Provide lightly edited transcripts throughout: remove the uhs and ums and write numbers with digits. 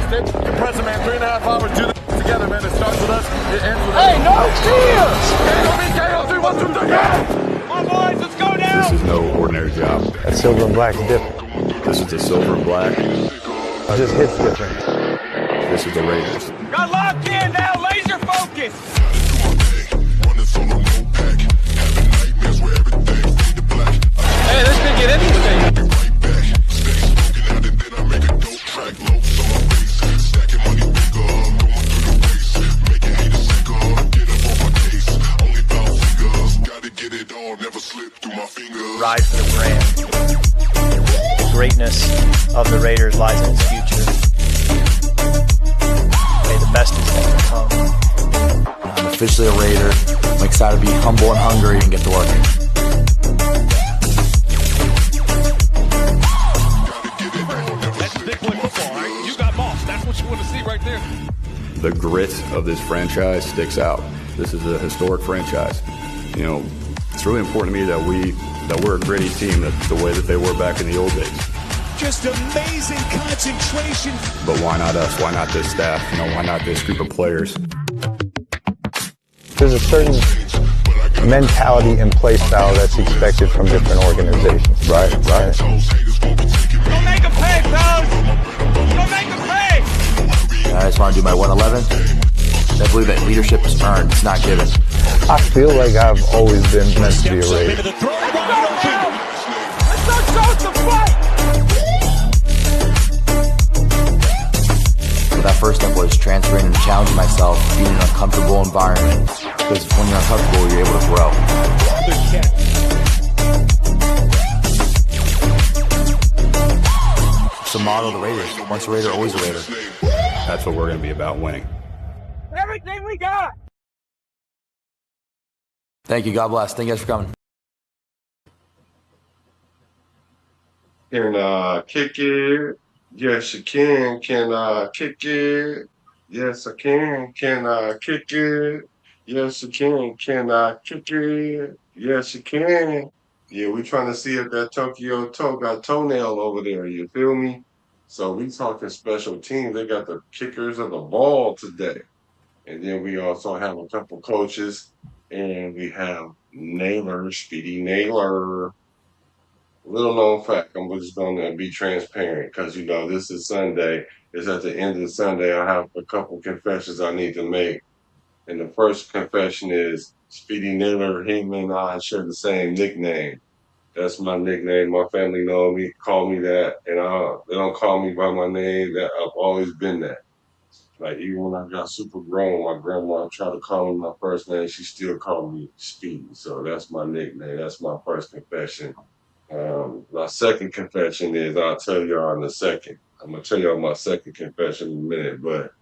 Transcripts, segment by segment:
Compress it, man. 3.5 hours. Do this together, man. It starts with us. It ends with us. Hey, no cheers! KO, 3, 1, 2, 3, go! Come on, boys, let's go now! This is no ordinary job. That silver and black is different. This is the silver and black. It just hits different. This is the Raiders. Got locked in now, laser focus! Hey, this could get interesting. Ride for the brand. The greatness of the Raiders lies in its future. May the best is yet to come. I'm officially a Raider. I'm excited to be humble and hungry and get to work. That's big boy football, right? You got moss. That's what you want to see right there. The grit of this franchise sticks out. This is a historic franchise. You know, it's really important to me that we're a gritty team, that the way that they were back in the old days. Just amazing concentration. But why not us? Why not this staff? You know, why not this group of players? There's a certain mentality and play style that's expected from different organizations. Right. Don't make them pay, fellas! Don't make them pay! I just want to do my 111. I believe that leadership is earned, it's not given. I feel like I've always been meant to be a Raider. Let's go, Joseph, fight! So that first step was transferring and challenging myself, being in an uncomfortable environment. Because when you're uncomfortable, you're able to grow. It's the motto of the Raiders. Once a Raider, always a Raider. That's what we're going to be about, winning. Everything we got! Thank you. God bless. Thank you guys for coming. Can kick it? Yes, you can. Can kick it? Yes, I can. Can kick it? Yes, you can. Can kick it? Yes, you can. Yeah, we trying to see if that Tokyo toe got toenail over there. You feel me? So we talking special teams. They got the kickers of the ball today. And then we also have a couple coaches. And we have Nailor, Speedy Nailor. Little known fact, I'm just going to be transparent because, you know, this is Sunday. It's at the end of the Sunday. I have a couple confessions I need to make. And the first confession is Speedy Nailor, him and I share the same nickname. That's my nickname. My family know me, call me that. And they don't call me by my name. That I've always been that. Like, even when I got super grown, my grandma tried to call me my first name. She still called me Speedy. So that's my nickname. That's my first confession. My second confession is, I'll tell y'all in a second. I'm going to tell y'all my second confession in a minute. But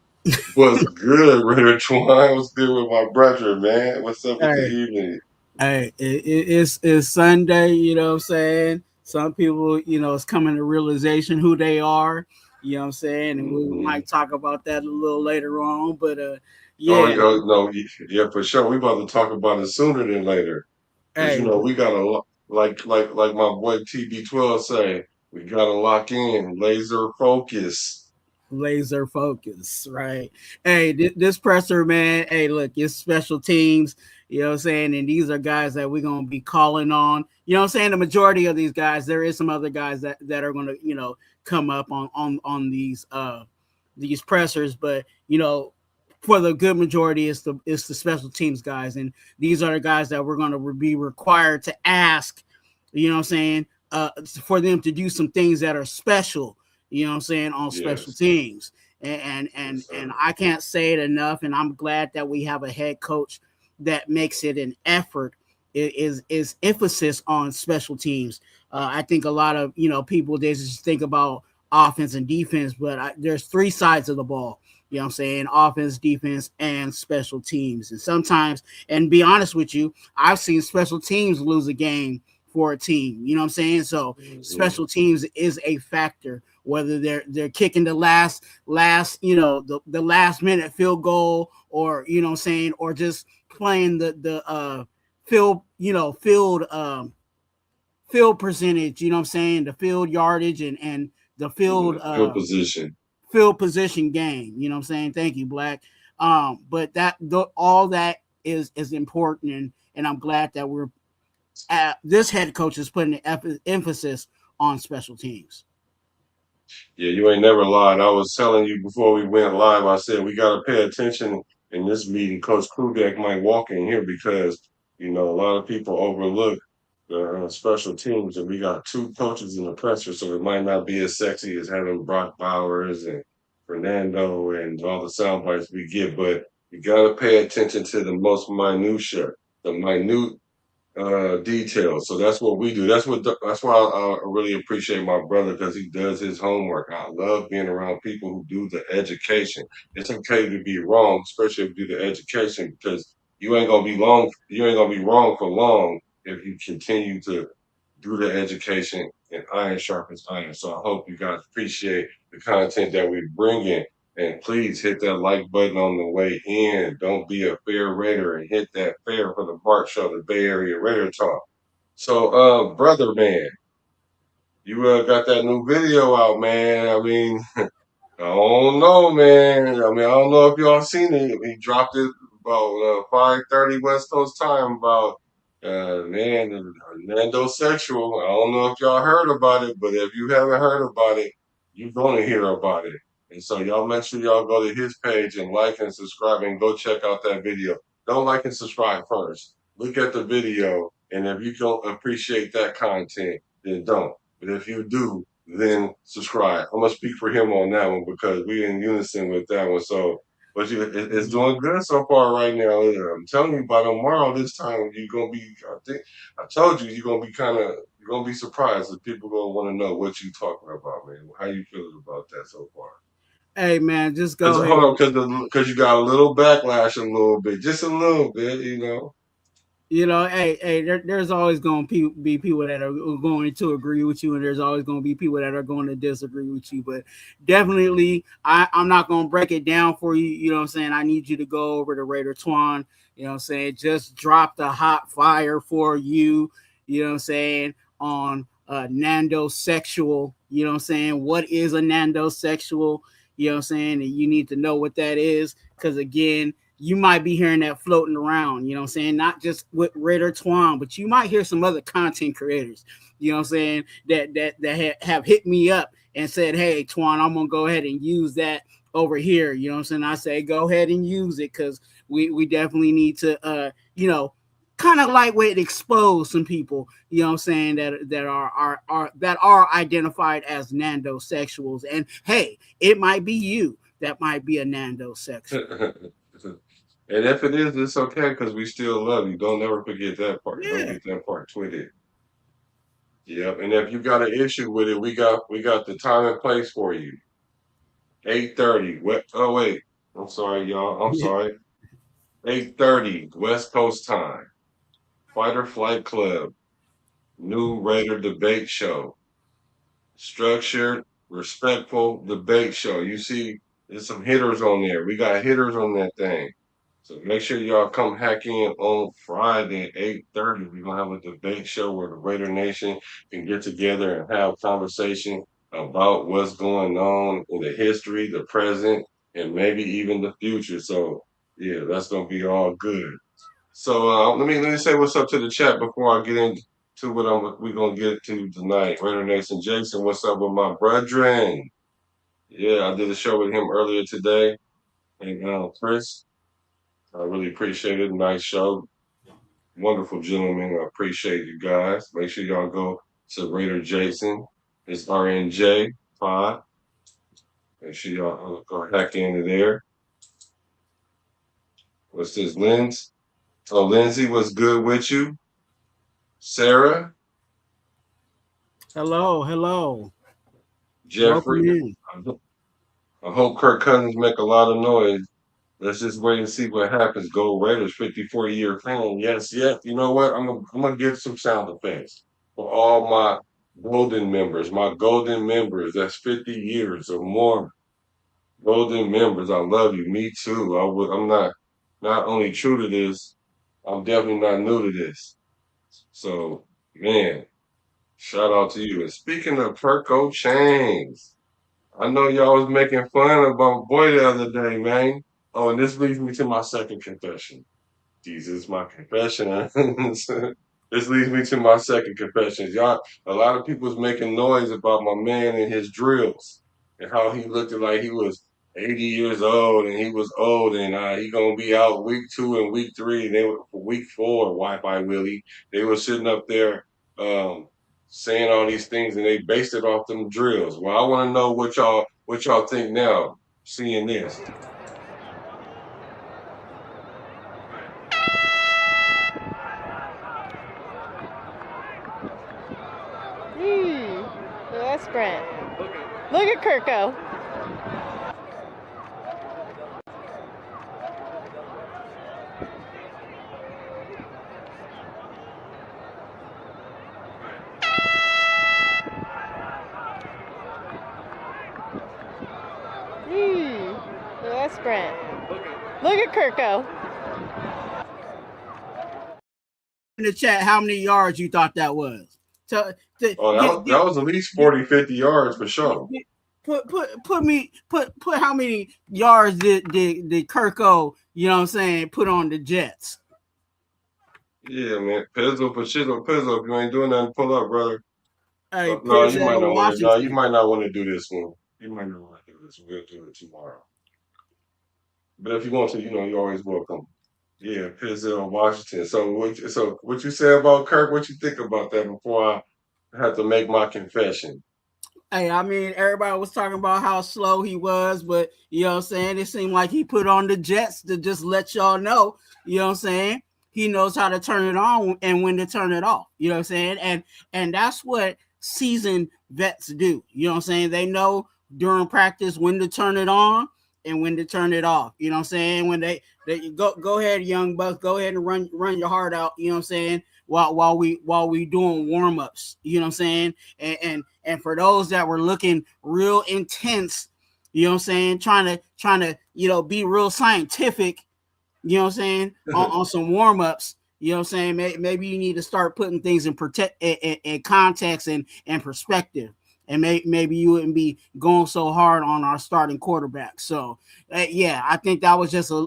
what's good, Raider Twuan? What's good with my brother, man? What's up with the evening? Hey, it's Sunday, you know what I'm saying? Some people, you know, it's coming to realization who they are. You know what I'm saying? And we might talk about that a little later on. But, yeah. No, yeah, for sure. We about to talk about it sooner than later. Because, you know, we got to, like my boy TB12 say, we got to lock in, laser focus. Laser focus, right? Hey, this presser, man, hey, look, it's special teams, you know what I'm saying? And these are guys that we're going to be calling on. You know what I'm saying? The majority of these guys, there is some other guys that are going to, you know, come up on these pressers, but you know, for the good majority, it's the special teams guys, and these are the guys that we're going to be required to ask, you know what I'm saying, for them to do some things that are special, you know what I'm saying, on special teams, and I can't say it enough, and I'm glad that we have a head coach that makes it an effort. It is emphasis on special teams. I think a lot of, you know, people, they just think about offense and defense, but there's three sides of the ball, you know what I'm saying? Offense, defense, and special teams. And sometimes, and be honest with you, I've seen special teams lose a game for a team, you know what I'm saying? So special teams is a factor, whether they're kicking the last, you know, the last minute field goal, or, you know what I'm saying, or just playing the field percentage, you know what I'm saying, the field yardage and the field field position game. You know what I'm saying? Thank you, Black. But all that is important, and I'm glad that we're this head coach is putting the emphasis on special teams. Yeah, you ain't never lied. I was telling you before we went live, I said we got to pay attention in this meeting. Coach Kubiak might walk in here because, a lot of people overlook the special teams, and we got two coaches in the presser, so it might not be as sexy as having Brock Bowers and Fernando and all the sound bites we get, but you got to pay attention to the most minutia, the minute details. So that's what we do. That's why I really appreciate my brother, because he does his homework. I love being around people who do the education. It's okay to be wrong, especially if you do the education, because you ain't gonna be wrong for long if you continue to do the education, and iron sharpens iron. So I hope you guys appreciate the content that we bring in. And please hit that like button on the way in. Don't be a fair Raider, and hit that fair for the Bart Show, the Bay Area Raider Talk. So, brother man, you got that new video out, man. I mean, I don't know, man. I mean, I don't know if y'all seen it. He dropped it about 5:30 West Coast time about man, Nando sexual. I don't know if y'all heard about it, but if you haven't heard about it, you're gonna hear about it. And so y'all make sure y'all go to his page and like and subscribe and go check out that video. Don't like and subscribe first. Look at the video, and if you don't appreciate that content, then don't. But if you do, then subscribe. I'm gonna speak for him on that one because we're in unison with that one. So, but it's doing good so far right now. I'm telling you, by tomorrow this time you're gonna be. I think I told you you're gonna be surprised that people gonna want to know what you talking about, man. How you feeling about that so far? Hey man, just go ahead. Hold on, because you got a little backlash, a little bit, just a little bit. There's always going to be people that are going to agree with you, and there's always going to be people that are going to disagree with you. But definitely, I'm not going to break it down for you. You know what I'm saying? I need you to go over to Raider Twuan. You know what I'm saying? Just drop the hot fire for you. You know what I'm saying? On Nando sexual. You know what I'm saying? What is a Nando sexual? You know what I'm saying? And you need to know what that is, because again, you might be hearing that floating around, you know what I'm saying? Not just with Raider Twuan, but you might hear some other content creators, you know what I'm saying, that have hit me up and said, hey, Twuan, I'm going to go ahead and use that over here. You know what I'm saying? I say, go ahead and use it, because we definitely need to, kind of lightweight expose some people, you know what I'm saying, that are identified as Nando sexuals. And hey, it might be you that might be a Nando sexual. And if it is, it's okay, because we still love you. Don't never forget that part. Yeah. Don't get that part twisted. Yep. And if you got an issue with it, we got the time and place for you. 8:30. Oh wait. I'm sorry, y'all. I'm sorry. 8:30 West Coast time. Fight or Flight Club. New Raider debate show. Structured, respectful debate show. You see, there's some hitters on there. We got hitters on that thing. So make sure y'all come hack in on Friday at 8:30. We're going to have a debate show where the Raider Nation can get together and have conversation about what's going on in the history, the present, and maybe even the future. So, yeah, that's going to be all good. So let me say what's up to the chat before I get into what we're going to get to tonight. Raider Nation Jason, what's up with my brethren? Yeah, I did a show with him earlier today. And Chris, I really appreciate it. Nice show. Wonderful gentleman. I appreciate you guys. Make sure y'all go to Raider Jason. It's RNJ5. Make sure y'all go hack into there. What's this, Linz? Oh, Lindsay, what's good with you? Sarah? Hello. Jeffrey? I hope Kirk Cousins make a lot of noise. Let's just wait and see what happens. Go Raiders, 54-year fan. Yes. You know what? I'm gonna get some sound effects for all my golden members. My golden members. That's 50 years or more. Golden members. I love you. Me too. I'm not only true to this, I'm definitely not new to this. So, man, shout out to you. And speaking of Perko chains, I know y'all was making fun about my boy the other day, man. Oh, and this leads me to my second confession. Jesus, my confession. This leads me to my second confession. Y'all, a lot of people's making noise about my man and his drills and how he looked like he was 80 years old and he was old and he gonna be out week 2 and week 3 and they were for week 4, Wi-Fi Willie. They were sitting up there saying all these things and they based it off them drills. Well, I want to know what y'all think now, seeing this. That's Brent. Look at Kirko. That's Brent. Look at Kirko. In the chat, how many yards you thought that was? That was at least 40, 50 yards for sure. Put how many yards did Kirko, you know what I'm saying, put on the Jets? Yeah, man. Pizzo, Pizzo. If you ain't doing nothing, pull up, brother. Hey, No, you might not want to. No, you might not want to do this one. You might not want to do this. We'll do it tomorrow. But if you want to, you're always welcome. Yeah, Pizzo, Washington. So what you say about Kirk? What you think about that before I have to make my confession? Hey, I mean, everybody was talking about how slow he was, but you know what I'm saying? It seemed like he put on the Jets to just let y'all know, you know what I'm saying? He knows how to turn it on and when to turn it off. You know what I'm saying? And that's what seasoned vets do. You know what I'm saying? They know during practice when to turn it on and when to turn it off. You know what I'm saying? When they go ahead, young bucks, go ahead and run your heart out, you know what I'm saying? While we doing warm-ups, you know what I'm saying? And for those that were looking real intense, you know what I'm saying, trying to be real scientific, you know what I'm saying, on some warm-ups, you know what I'm saying, maybe you need to start putting things in context and perspective. And maybe you wouldn't be going so hard on our starting quarterback. So, yeah, I think that was just a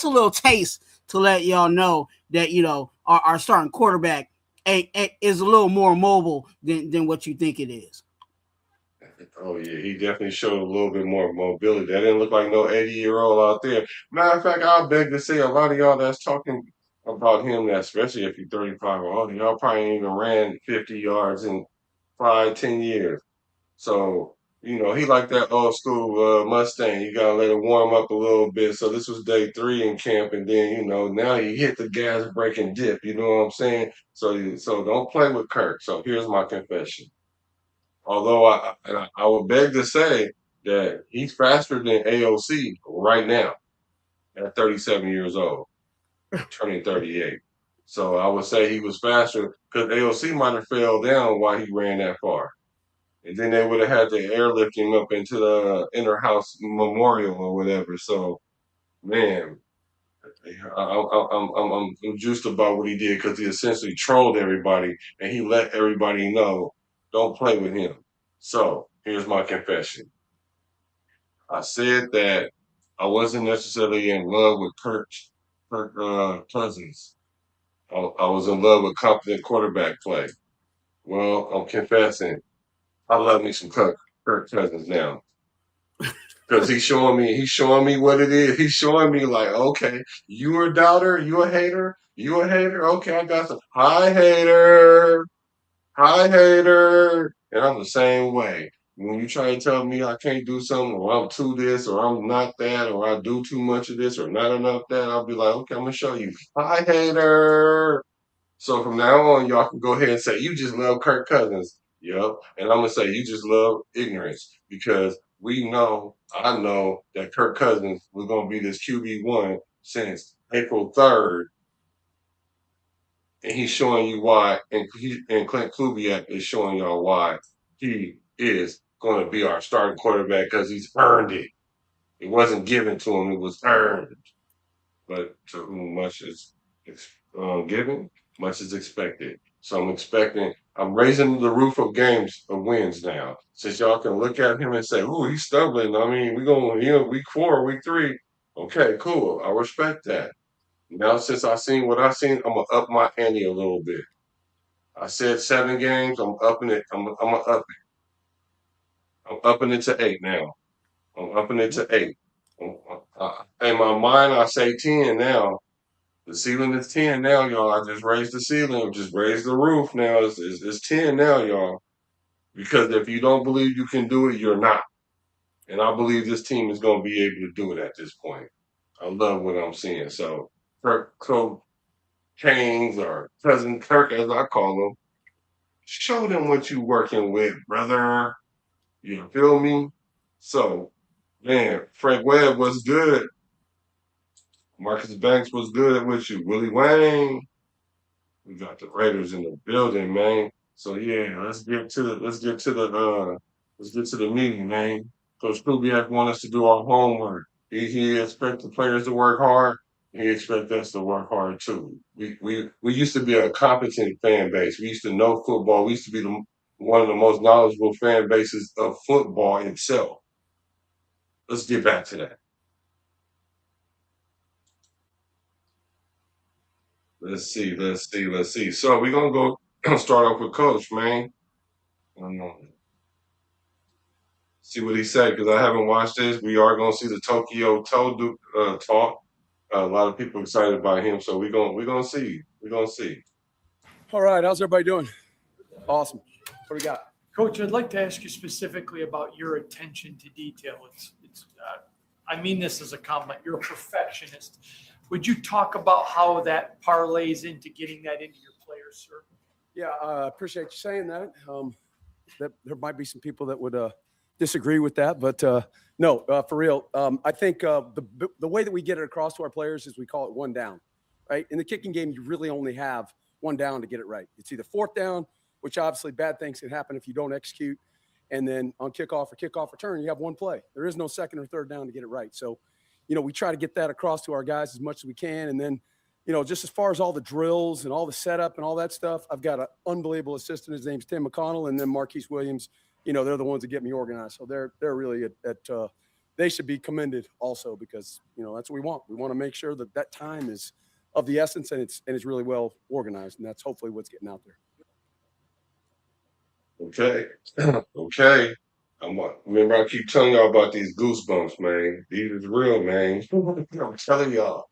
little taste to let y'all know that, our starting quarterback is a little more mobile than what you think it is. Oh, yeah, he definitely showed a little bit more mobility. That didn't look like no 80-year-old out there. Matter of fact, I beg to say a lot of y'all that's talking about him, especially if you're 35 or older, y'all probably ain't even ran 50 yards in 5-10 years. So, he like that old school Mustang. You gotta let it warm up a little bit. So this was day 3 in camp, and then now he hit the gas brake and dip. You know what I'm saying? So don't play with Kirk. So here's my confession. Although I would beg to say that he's faster than AOC right now at 37 years old, turning 38. So I would say he was faster because AOC might have fell down while he ran that far. And then they would have had to airlift him up into the inner-house memorial or whatever. So, man, I'm juiced about what he did because he essentially trolled everybody and he let everybody know, don't play with him. So, here's my confession. I said that I wasn't necessarily in love with Kirk Cousins. I was in love with confident quarterback play. Well, I'm confessing. I love me some Kirk Cousins now. Because he's showing me what it is. He's showing me like, okay, you a doubter, you a hater, Okay, I got some. Hi, hater. And I'm the same way. When you try to tell me I can't do something, or I'm too this, or I'm not that, or I do too much of this, or not enough that, I'll be like, okay, I'm gonna show you. Hi, hater. So from now on, y'all can go ahead and say, you just love Kirk Cousins. Yep. And I'm going to say, you just love ignorance because I know that Kirk Cousins was going to be this QB1 since April 3rd. And he's showing you why. And Clint Kubiak is showing y'all why he is going to be our starting quarterback because he's earned it. It wasn't given to him. It was earned. But to whom much is given, much is expected. So I'm expecting I'm raising the roof of games of wins now. Since y'all can look at him and say, "Ooh, he's stumbling." I mean, we're going, week 4, week 3. Okay, cool. I respect that. Now, since I seen what I seen, I'm gonna up my ante a little bit. I said 7 games. I'm upping it. I'm gonna up it. I'm upping it to 8 now. I'm upping it to 8. In my mind, I say 10 now. The ceiling is 10 now, y'all. I just raised the ceiling, just raised the roof now. It's 10 now, y'all. Because if you don't believe you can do it, you're not. And I believe this team is going to be able to do it at this point. I love what I'm seeing. So, Coach Canes, or Cousin Kirk, as I call him, show them what you working with, brother. You feel me? So, man, Frank Webb was good. Marcus Banks was good with you. Willie Wayne. We got the Raiders in the building, man. So yeah, let's get to the meeting, man. Coach Kubiak wants us to do our homework. He expects the players to work hard. He expects us to work hard too. We used to be a competent fan base. We used to know football. We used to be one of the most knowledgeable fan bases of football itself. Let's get back to that. Let's see. So we're gonna go start off with Coach, man. See what he said, because I haven't watched this. We are gonna see the Tokyo Toe talk. A lot of people excited about him, so we're gonna see. We're gonna see. All right, how's everybody doing? Awesome. What do we got? Coach, I'd like to ask you specifically about your attention to detail. I mean this as a compliment. You're a perfectionist. Would you talk about how that parlays into getting that into your players, sir? Yeah, I appreciate you saying that. That there might be some people that would disagree with that, but no, for real. I think the way that we get it across to our players is we call it 1 down, right? In the kicking game, you really only have 1 down to get it right. It's either 4th down, which obviously bad things can happen if you don't execute, and then on kickoff or kickoff return, you have 1 play. There is no 2nd or 3rd down to get it right. So, we try to get that across to our guys as much as we can. And then, just as far as all the drills and all the setup and all that stuff, I've got an unbelievable assistant. His name's Tim McConnell, and then Marquise Williams. They're the ones that get me organized. So they're really they should be commended also, because, that's what we want. We want to make sure that time is of the essence, and it's really well organized. And that's hopefully what's getting out there. Okay. Okay. Remember, I keep telling y'all about these goosebumps, man. These is real, man. I'm telling y'all.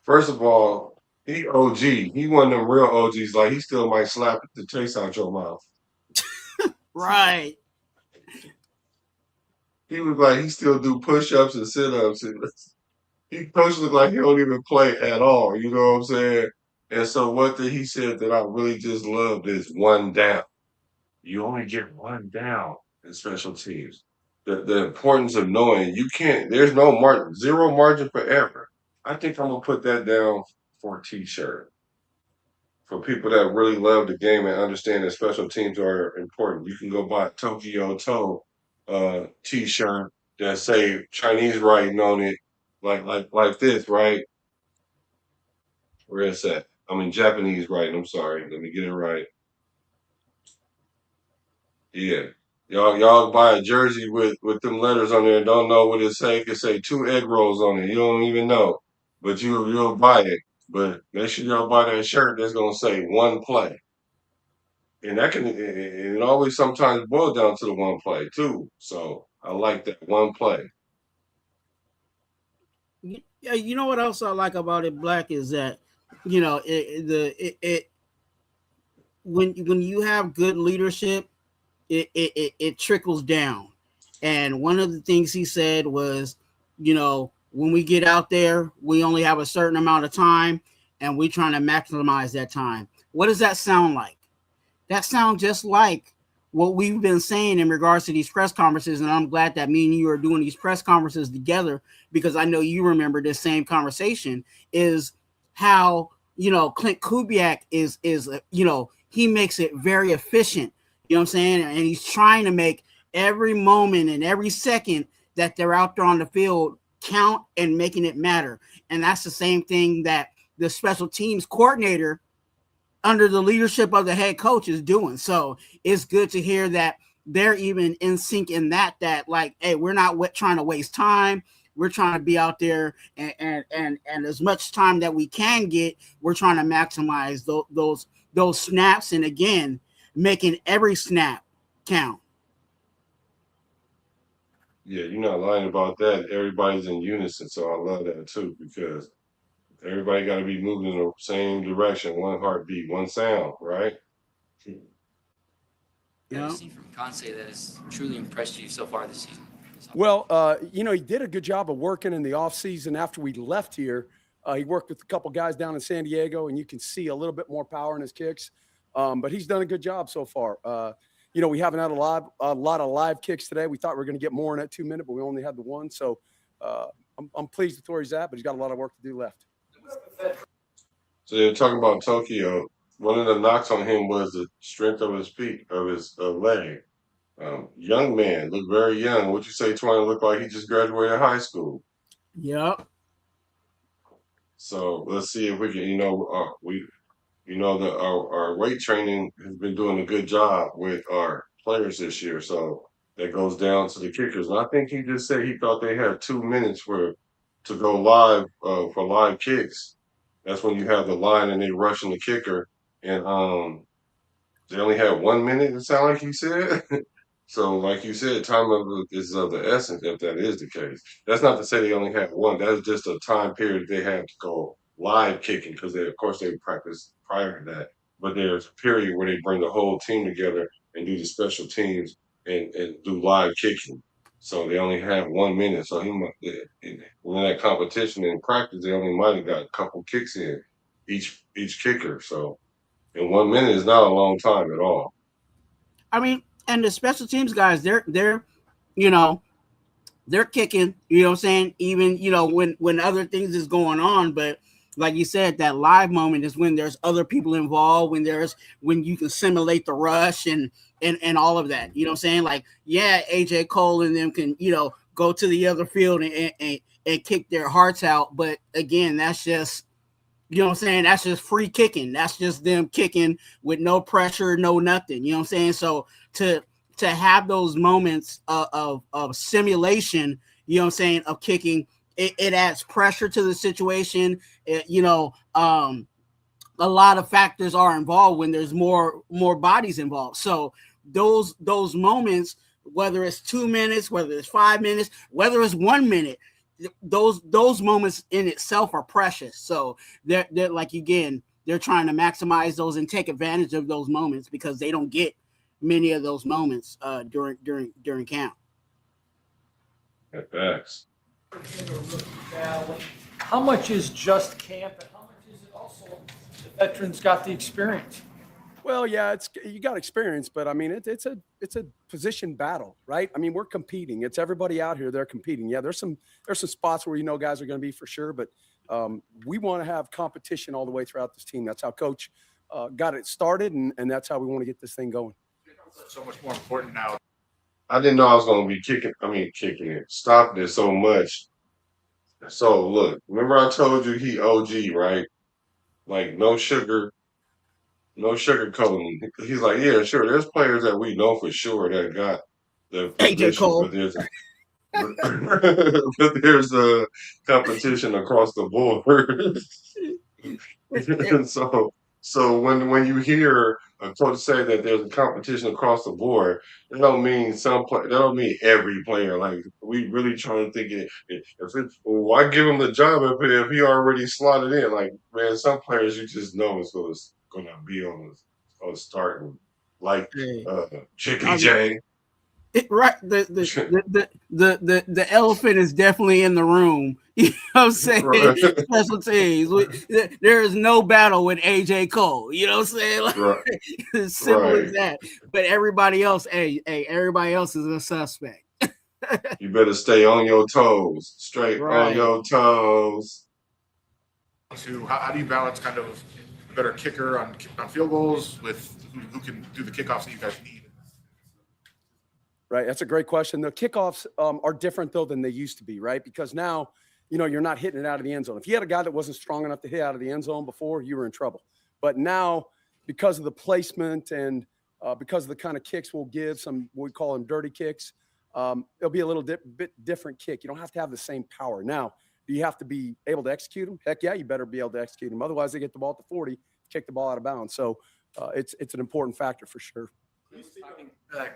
First of all, he OG. He one of them real OGs. Like, he still might slap the taste out your mouth. Right. He was like, he still do push-ups and sit-ups. Coach look like he don't even play at all. You know what I'm saying? And so one thing he said that I really just loved is 1 down. You only get 1 down in special teams. The importance of knowing there's no zero margin for error. I think I'm gonna put that down for a t-shirt. For people that really love the game and understand that special teams are important, you can go buy a Tokyo Toe t-shirt that say Chinese writing on it, like this, right? Where is that? I mean Japanese writing. I'm sorry. Let me get it right. Yeah. Y'all buy a jersey with them letters on there and don't know what it say. It could say 2 egg rolls on it. You don't even know. But you'll buy it. But make sure y'all buy that shirt that's gonna say 1 play. And it always sometimes boils down to the 1 play too. So I like that 1 play. Yeah, you know what else I like about it, Black, is that when you have good leadership, it trickles down. And one of the things he said was, when we get out there, we only have a certain amount of time, and we're trying to maximize that time. What does that sound like? That sounds just like what we've been saying in regards to these press conferences. And I'm glad that me and you are doing these press conferences together, because I know you remember this same conversation, is how, Clint Kubiak is he makes it very efficient. You know what I'm saying? And he's trying to make every moment and every second that they're out there on the field count and making it matter. And that's the same thing that the special teams coordinator under the leadership of the head coach is doing. So it's good to hear that they're even in sync in that like, hey, we're not trying to waste time. We're trying to be out there and as much time that we can get, we're trying to maximize those snaps. And again, making every snap count. Yeah, you're not lying about that. Everybody's in unison, so I love that too, because everybody got to be moving in the same direction, one heartbeat, one sound, right? Yeah. What have you seen from Kansai that has truly impressed you so far this season? Well, you know, he did a good job of working in the offseason after we left here. He worked with a couple guys down in San Diego, and you can see a little bit more power in his kicks. But he's done a good job so far. You know, we haven't had a lot of live kicks today. We thought we were going to get more in that 2 minute, but we only had the one. So I'm pleased with where he's at, but he's got a lot of work to do left. So they're talking about Tokyo. One of the knocks on him was the strength of his feet, of his leg. Young man, looked very young. What you say, Twuan, looked like he just graduated high school. Yep. So let's see if we can, our weight training has been doing a good job with our players this year. So that goes down to the kickers. And I think he just said he thought they had 2 minutes to go live for live kicks. That's when you have the line and they rushing the kicker. And they only had 1 minute, it sounded like he said. So, like you said, time is of the essence, if that is the case. That's not to say they only had one. That's just a time period they had to go live kicking, because of course they practice prior to that. But there's a period where they bring the whole team together and do the special teams and do live kicking. So they only have 1 minute. So when that competition in practice, they only might have got a couple kicks in each kicker. So, and 1 minute is not a long time at all. I mean, and the special teams guys, they're kicking, you know what I'm saying? Even, when other things is going on, but like you said, that live moment is when there's other people involved, when you can simulate the rush and all of that, you know what I'm saying? Like, yeah, AJ Cole and them can, go to the other field and kick their hearts out. But again, that's just, you know what I'm saying? That's just free kicking. That's just them kicking with no pressure, no nothing. You know what I'm saying? So to have those moments of simulation, you know what I'm saying, of kicking, it adds pressure to the situation. A lot of factors are involved when there's more bodies involved. So those moments, whether it's 2 minutes, whether it's 5 minutes, whether it's 1 minute, those moments in itself are precious. So they're like, again, they're trying to maximize those and take advantage of those moments, because they don't get many of those moments during camp. Thanks. How much is just camp, and how much is it also the veterans got the experience? Well, yeah, you got experience, but I mean, it's a position battle, right? I mean, we're competing. It's everybody out here. They're competing. Yeah, there's some spots where guys are going to be for sure, but we want to have competition all the way throughout this team. That's how Coach got it started, and that's how we want to get this thing going. So much more important now. I didn't know I was going to be kicking it, stopping it so much. So look, remember I told you he OG, right? Like no sugar coating. He's like, yeah, sure. There's players that we know for sure that got the AJ Cole. but there's a competition across the board. And so when you hear a coach say that there's a competition across the board, that don't mean that don't mean every player. Like, we really trying to think why give him the job if he already slotted in? Like, man, some players you just know is going to be on the starting, like Chippy J. Right, the elephant is definitely in the room. You know what I'm saying? Right. Special teams. There is no battle with AJ Cole. You know what I'm saying? Like, Right. As simple Right. as that. But everybody else, everybody else is a suspect. You better stay on your toes, straight Right. on your toes. So how do you balance kind of a better kicker on field goals with who can do the kickoffs that you guys need? Right, that's a great question. The kickoffs are different, though, than they used to be, right? Because now, you're not hitting it out of the end zone. If you had a guy that wasn't strong enough to hit out of the end zone before, you were in trouble. But now, because of the placement and because of the kind of kicks we'll give, some we call them dirty kicks, it'll be a little bit different kick. You don't have to have the same power. Now, do you have to be able to execute them? Heck yeah, you better be able to execute them. Otherwise, they get the ball at the 40, kick the ball out of bounds. So it's an important factor for sure.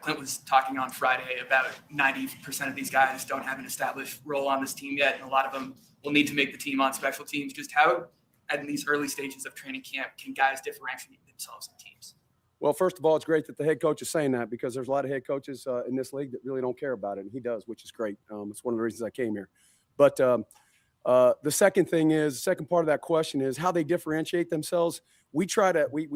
Clint was talking on Friday about 90% of these guys don't have an established role on this team yet, and a lot of them will need to make the team on special teams. Just how, in these early stages of training camp, can guys differentiate themselves in teams? Well, first of all, it's great that the head coach is saying that, because there's a lot of head coaches in this league that really don't care about it, and he does, which is great. It's one of the reasons I came here. But the second thing is, the second part of that question is how they differentiate themselves. We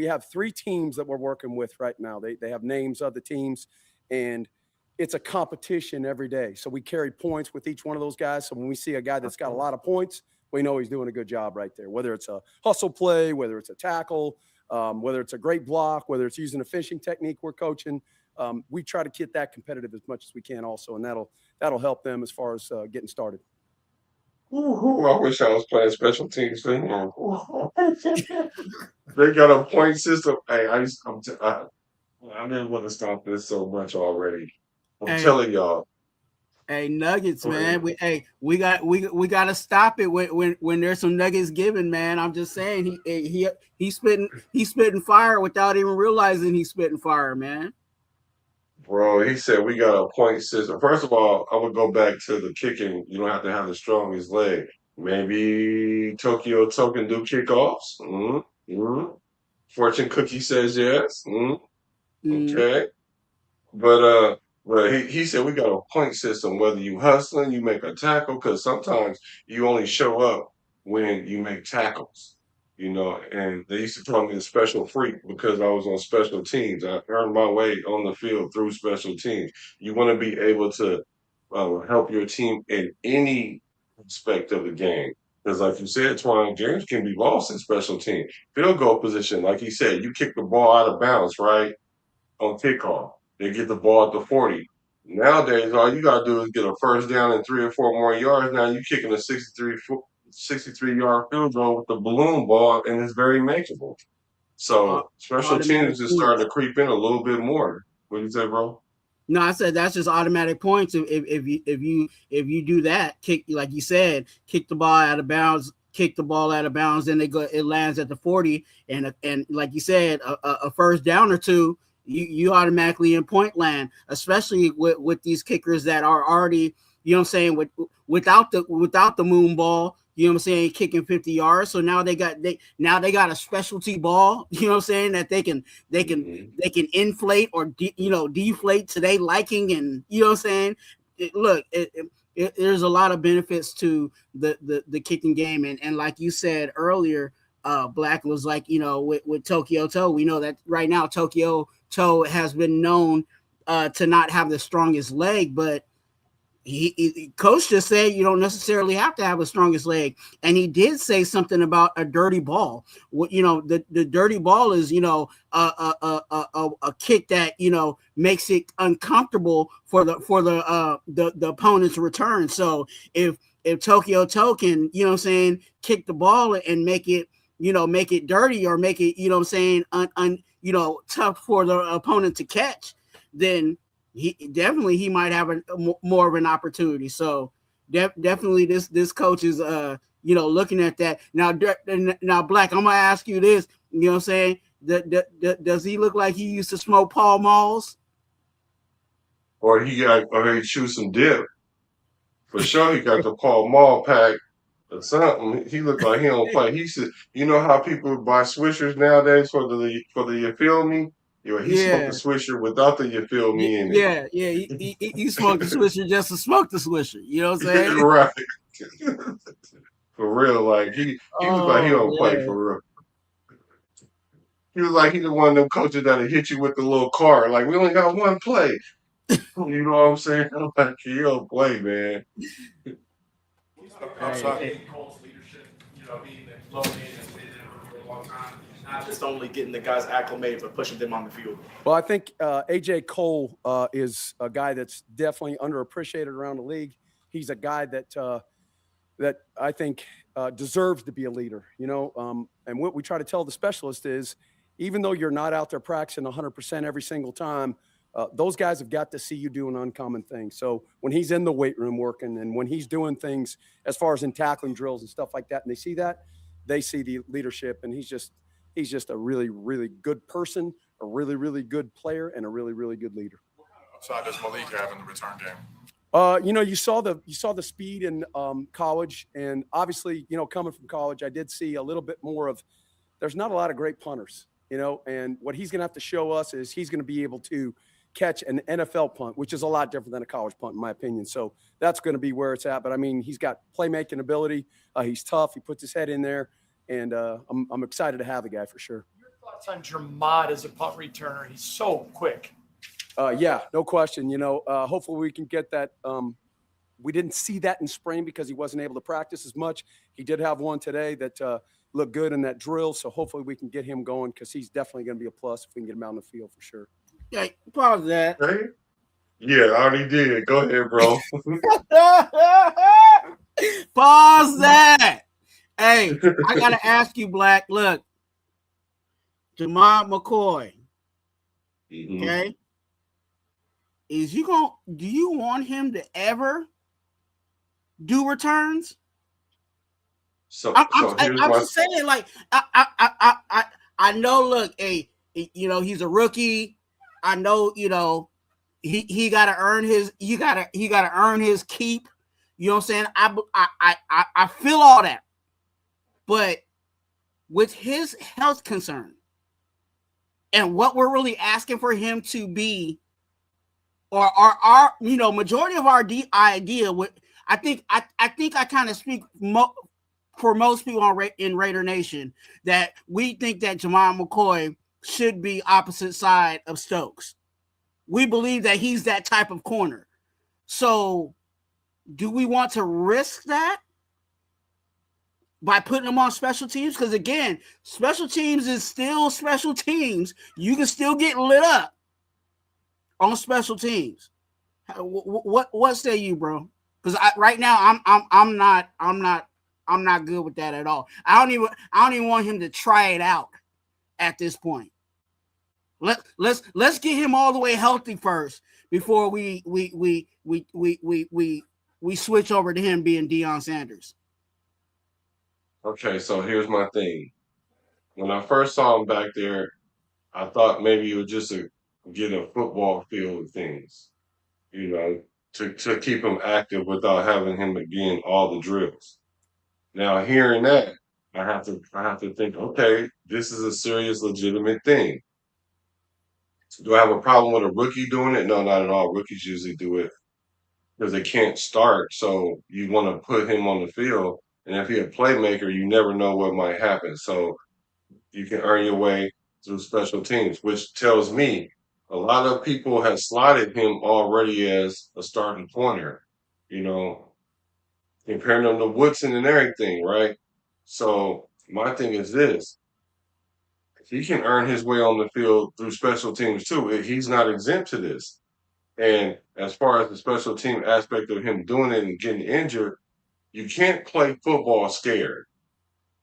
have 3 teams that we're working with right now. They have names of the teams, and it's a competition every day. So we carry points with each one of those guys. So when we see a guy that's got a lot of points, we know he's doing a good job right there, whether it's a hustle play, whether it's a tackle, whether it's a great block, whether it's using a fishing technique we're coaching. We try to get that competitive as much as we can also, and that'll help them as far as getting started. Ooh, I wish I was playing special teams for him. They got a point system. Hey, I didn't want to stop this so much already. I'm telling y'all. Hey, Nuggets, man. We got to stop it when there's some Nuggets given, man. I'm just saying he's spitting fire without even realizing he's spitting fire, man. Bro, he said we got a point system. First of all, I would go back to the kicking. You don't have to have the strongest leg. Maybe Tokyo Token do kickoffs. Fortune Cookie says yes. Okay. But he said we got a point system. Whether you hustling, you make a tackle, because sometimes you only show up when you make tackles. And they used to call me the special freak because I was on special teams. I earned my way on the field through special teams. You want to be able to help your team in any aspect of the game. Because like you said, Twuan, games can be lost in special team. Field goal position, like he said, you kick the ball out of bounds, right, on kickoff. They get the ball at the 40. Nowadays, all you got to do is get a first down and 3 or 4 more yards. Now you're kicking a 63-yard field goal with the balloon ball, and it's very makeable. So special teams is starting to creep in a little bit more. What do you say, bro? No, I said that's just automatic points. If you do that, kick, like you said, kick the ball out of bounds, then it lands at the 40, and like you said, a first down or two, you automatically in point land, especially with these kickers that are already, you know what I'm saying, without the moon ball, you know what I'm saying, kicking 50 yards. So now they got a specialty ball, you know what I'm saying, that they can inflate or deflate to their liking, and you know what I'm saying. There's a lot of benefits to the kicking game, and like you said earlier, Black was like, with Tokyo Toe, we know that right now Tokyo Toe has been known to not have the strongest leg, but coach just said you don't necessarily have to have a strongest leg, and he did say something about a dirty ball. The dirty ball is a kick that makes it uncomfortable for the opponent's return. So if Tokyo Toe can kick the ball and make it dirty, or make it tough for the opponent to catch, then he might have more of an opportunity. So definitely this coach is looking at that now. Black, I'm gonna ask you this, you know what I'm saying, does he look like he used to smoke Pall Malls, or he chew some dip? For sure he got the Pall Mall pack or something. He looked like he don't play. He said, you know how people buy Swishers nowadays for the you feel me? He smoked the Swisher without the you feel me in it. He smoked the Swisher just to smoke the Swisher. You know what I'm saying? Right. For real, like he was like he don't play for real. He was like he the one of them coaches that'll hit you with the little card. Like, we only got one play. You know what I'm saying? I'm like, he don't play, man. Outside Cole's leadership, being the low man has been there for a long time. Not just only getting the guys acclimated, but pushing them on the field. Well, I think AJ Cole is a guy that's definitely underappreciated around the league. He's a guy that I think deserves to be a leader, and what we try to tell the specialist is even though you're not out there practicing 100% every single time, those guys have got to see you doing uncommon things. So when he's in the weight room working and when he's doing things as far as in tackling drills and stuff like that, and they see that, they see the leadership, and he's just a really, really good person, a really, really good player, and a really, really good leader. What kind of upside does Malik have in the return game? You saw the speed in college, and obviously, coming from college, I did see a little bit more of. There's not a lot of great punters, and what he's going to have to show us is he's going to be able to catch an NFL punt, which is a lot different than a college punt, in my opinion. So that's going to be where it's at. But I mean, he's got playmaking ability. He's tough. He puts his head in there, and I'm excited to have the guy for sure. Your thoughts on Jermod as a punt returner? He's so quick. Yeah, no question. Hopefully we can get that. We didn't see that in spring because he wasn't able to practice as much. He did have one today that looked good in that drill. So hopefully we can get him going because he's definitely going to be a plus if we can get him out on the field for sure. Yeah, pause that. Hey? Yeah, I already did. Go ahead, bro. Pause that. Hey, I got to ask you, Black. Look, Jamon McCoy. Mm-hmm. Okay. Do you want him to ever do returns? I'm just saying, like, I know, look, hey, he's a rookie. I know, he got to earn his, he got to earn his keep. You know what I'm saying? I feel all that, but with his health concern and what we're really asking for him to be, or our majority of our idea, I think I kind of speak for most people in Raider Nation that we think that Jamon McCoy should be opposite side of Stokes. We believe that he's that type of corner. So do we want to risk that by putting him on special teams? Because again, special teams is still special teams. You can still get lit up on special teams. What say you, bro? Because right now I'm not good with that at all. I don't even want him to try it out at this point. Let's get him all the way healthy first before we switch over to him being Deion Sanders. Okay, so here's my thing. When I first saw him back there, I thought maybe it was just get a football feel of things, to keep him active without having him again all the drills. Now hearing that, I have to think, okay, this is a serious, legitimate thing. Do I have a problem with a rookie doing it? No, not at all. Rookies usually do it because they can't start, so you want to put him on the field. And if he's a playmaker, you never know what might happen. So you can earn your way through special teams, which tells me a lot of people have slotted him already as a starting corner, comparing them to Woodson and everything, right? So my thing is this. He can earn his way on the field through special teams too. He's not exempt to this. And as far as the special team aspect of him doing it and getting injured, you can't play football scared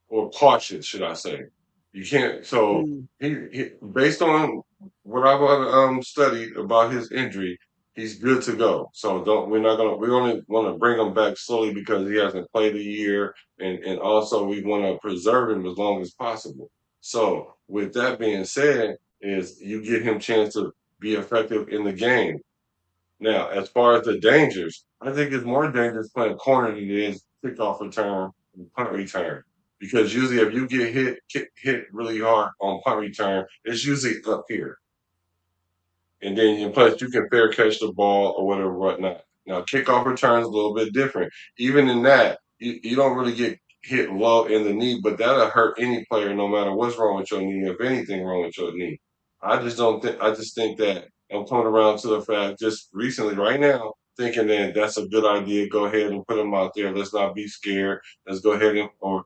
or cautious, should I say. You can't. So he based on what I've studied about his injury, he's good to go. So we only want to bring him back slowly because he hasn't played a year, and also we want to preserve him as long as possible. So with that being said, is you get him a chance to be effective in the game. Now, as far as the dangers, I think it's more dangerous playing corner than it is kickoff return and punt return. Because usually if you get hit really hard on punt return, it's usually up here. And then plus you can fair catch the ball or whatnot. Now, kickoff return is a little bit different. Even in that, you don't really get hit low in the knee, but that'll hurt any player no matter what's wrong with your knee, if anything wrong with your knee. I just think that I'm coming around to the fact just recently, right now, thinking that that's a good idea. Go ahead and put him out there. Let's not be scared. Let's go ahead and or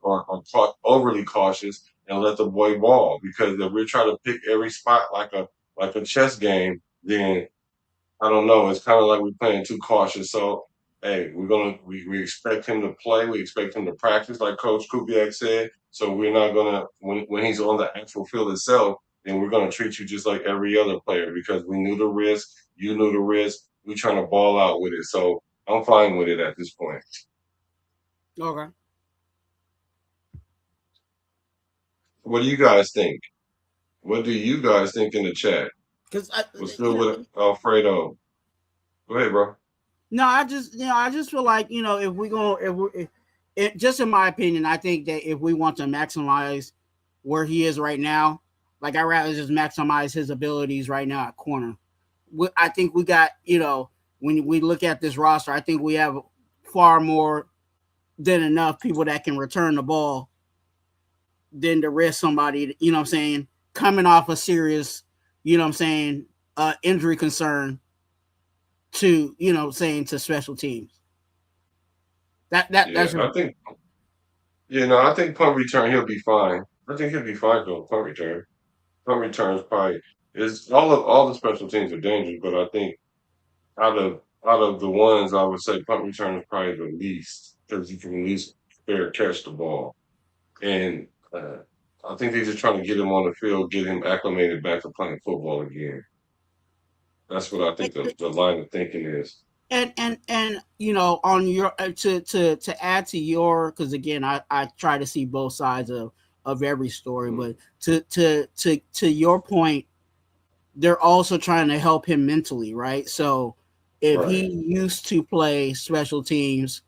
overly cautious and let the boy ball. Because if we're trying to pick every spot like a chess game, then I don't know. It's kind of like we're playing too cautious. So hey, we expect him to play. We expect him to practice, like Coach Kubiak said. So we're not gonna when he's on the actual field itself, then we're going to treat you just like every other player because we knew the risk, you knew the risk. We trying to ball out with it, so I'm fine with it at this point. Okay. What do you guys think? What do you guys think in the chat? Because What's good with Alfredo? Go ahead, bro. No, I just feel like, if we go, just in my opinion, I think that if we want to maximize where he is right now, like I'd rather just maximize his abilities right now at corner. I think we got, when we look at this roster, I think we have far more than enough people that can return the ball than to risk somebody, coming off a serious, injury concern to, to special teams. That's I think. I think punt return he'll be fine. I think he'll be fine for punt return. Punt returns probably is all the special teams are dangerous, but I think out of the ones I would say punt return is probably the least because you can at least fair catch the ball. And I think they're just trying to get him on the field, get him acclimated back to playing football again. That's what I think the line of thinking is. And on your to add to your, because again I try to see both sides of every story, but to your point, they're also trying to help him mentally, right? So if he used to play special teams,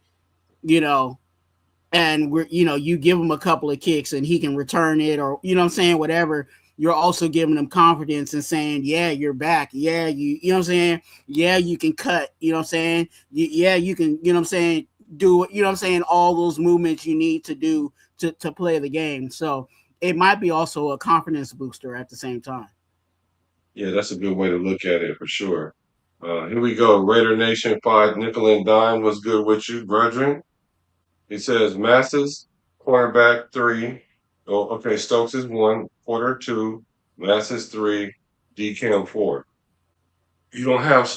and you give him a couple of kicks and he can return it, or whatever, you're also giving them confidence and saying, yeah, you're back. Yeah, yeah, you can cut, yeah, you can, do, all those movements you need to do to play the game. So it might be also a confidence booster at the same time. Yeah, that's a good way to look at it for sure. Here we go. Raider Nation 5, nickel and dime. What's good with you, brethren? He says Masses, cornerback 3. Oh, okay, Stokes is 1, Porter 2, Masses 3, Decam 4. You don't have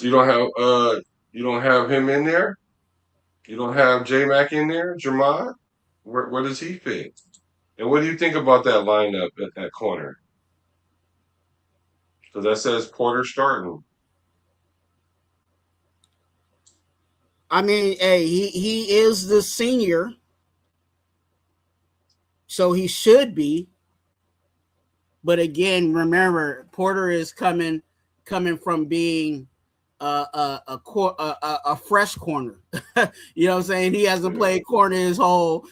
him in there? You don't have J Mac in there, Jermad? Where does he fit? And what do you think about that lineup at corner? So that says Porter starting. I mean, hey, he is the senior, so he should be. But again, remember, Porter is coming from being a fresh corner. You know what I'm saying? He hasn't played corner his whole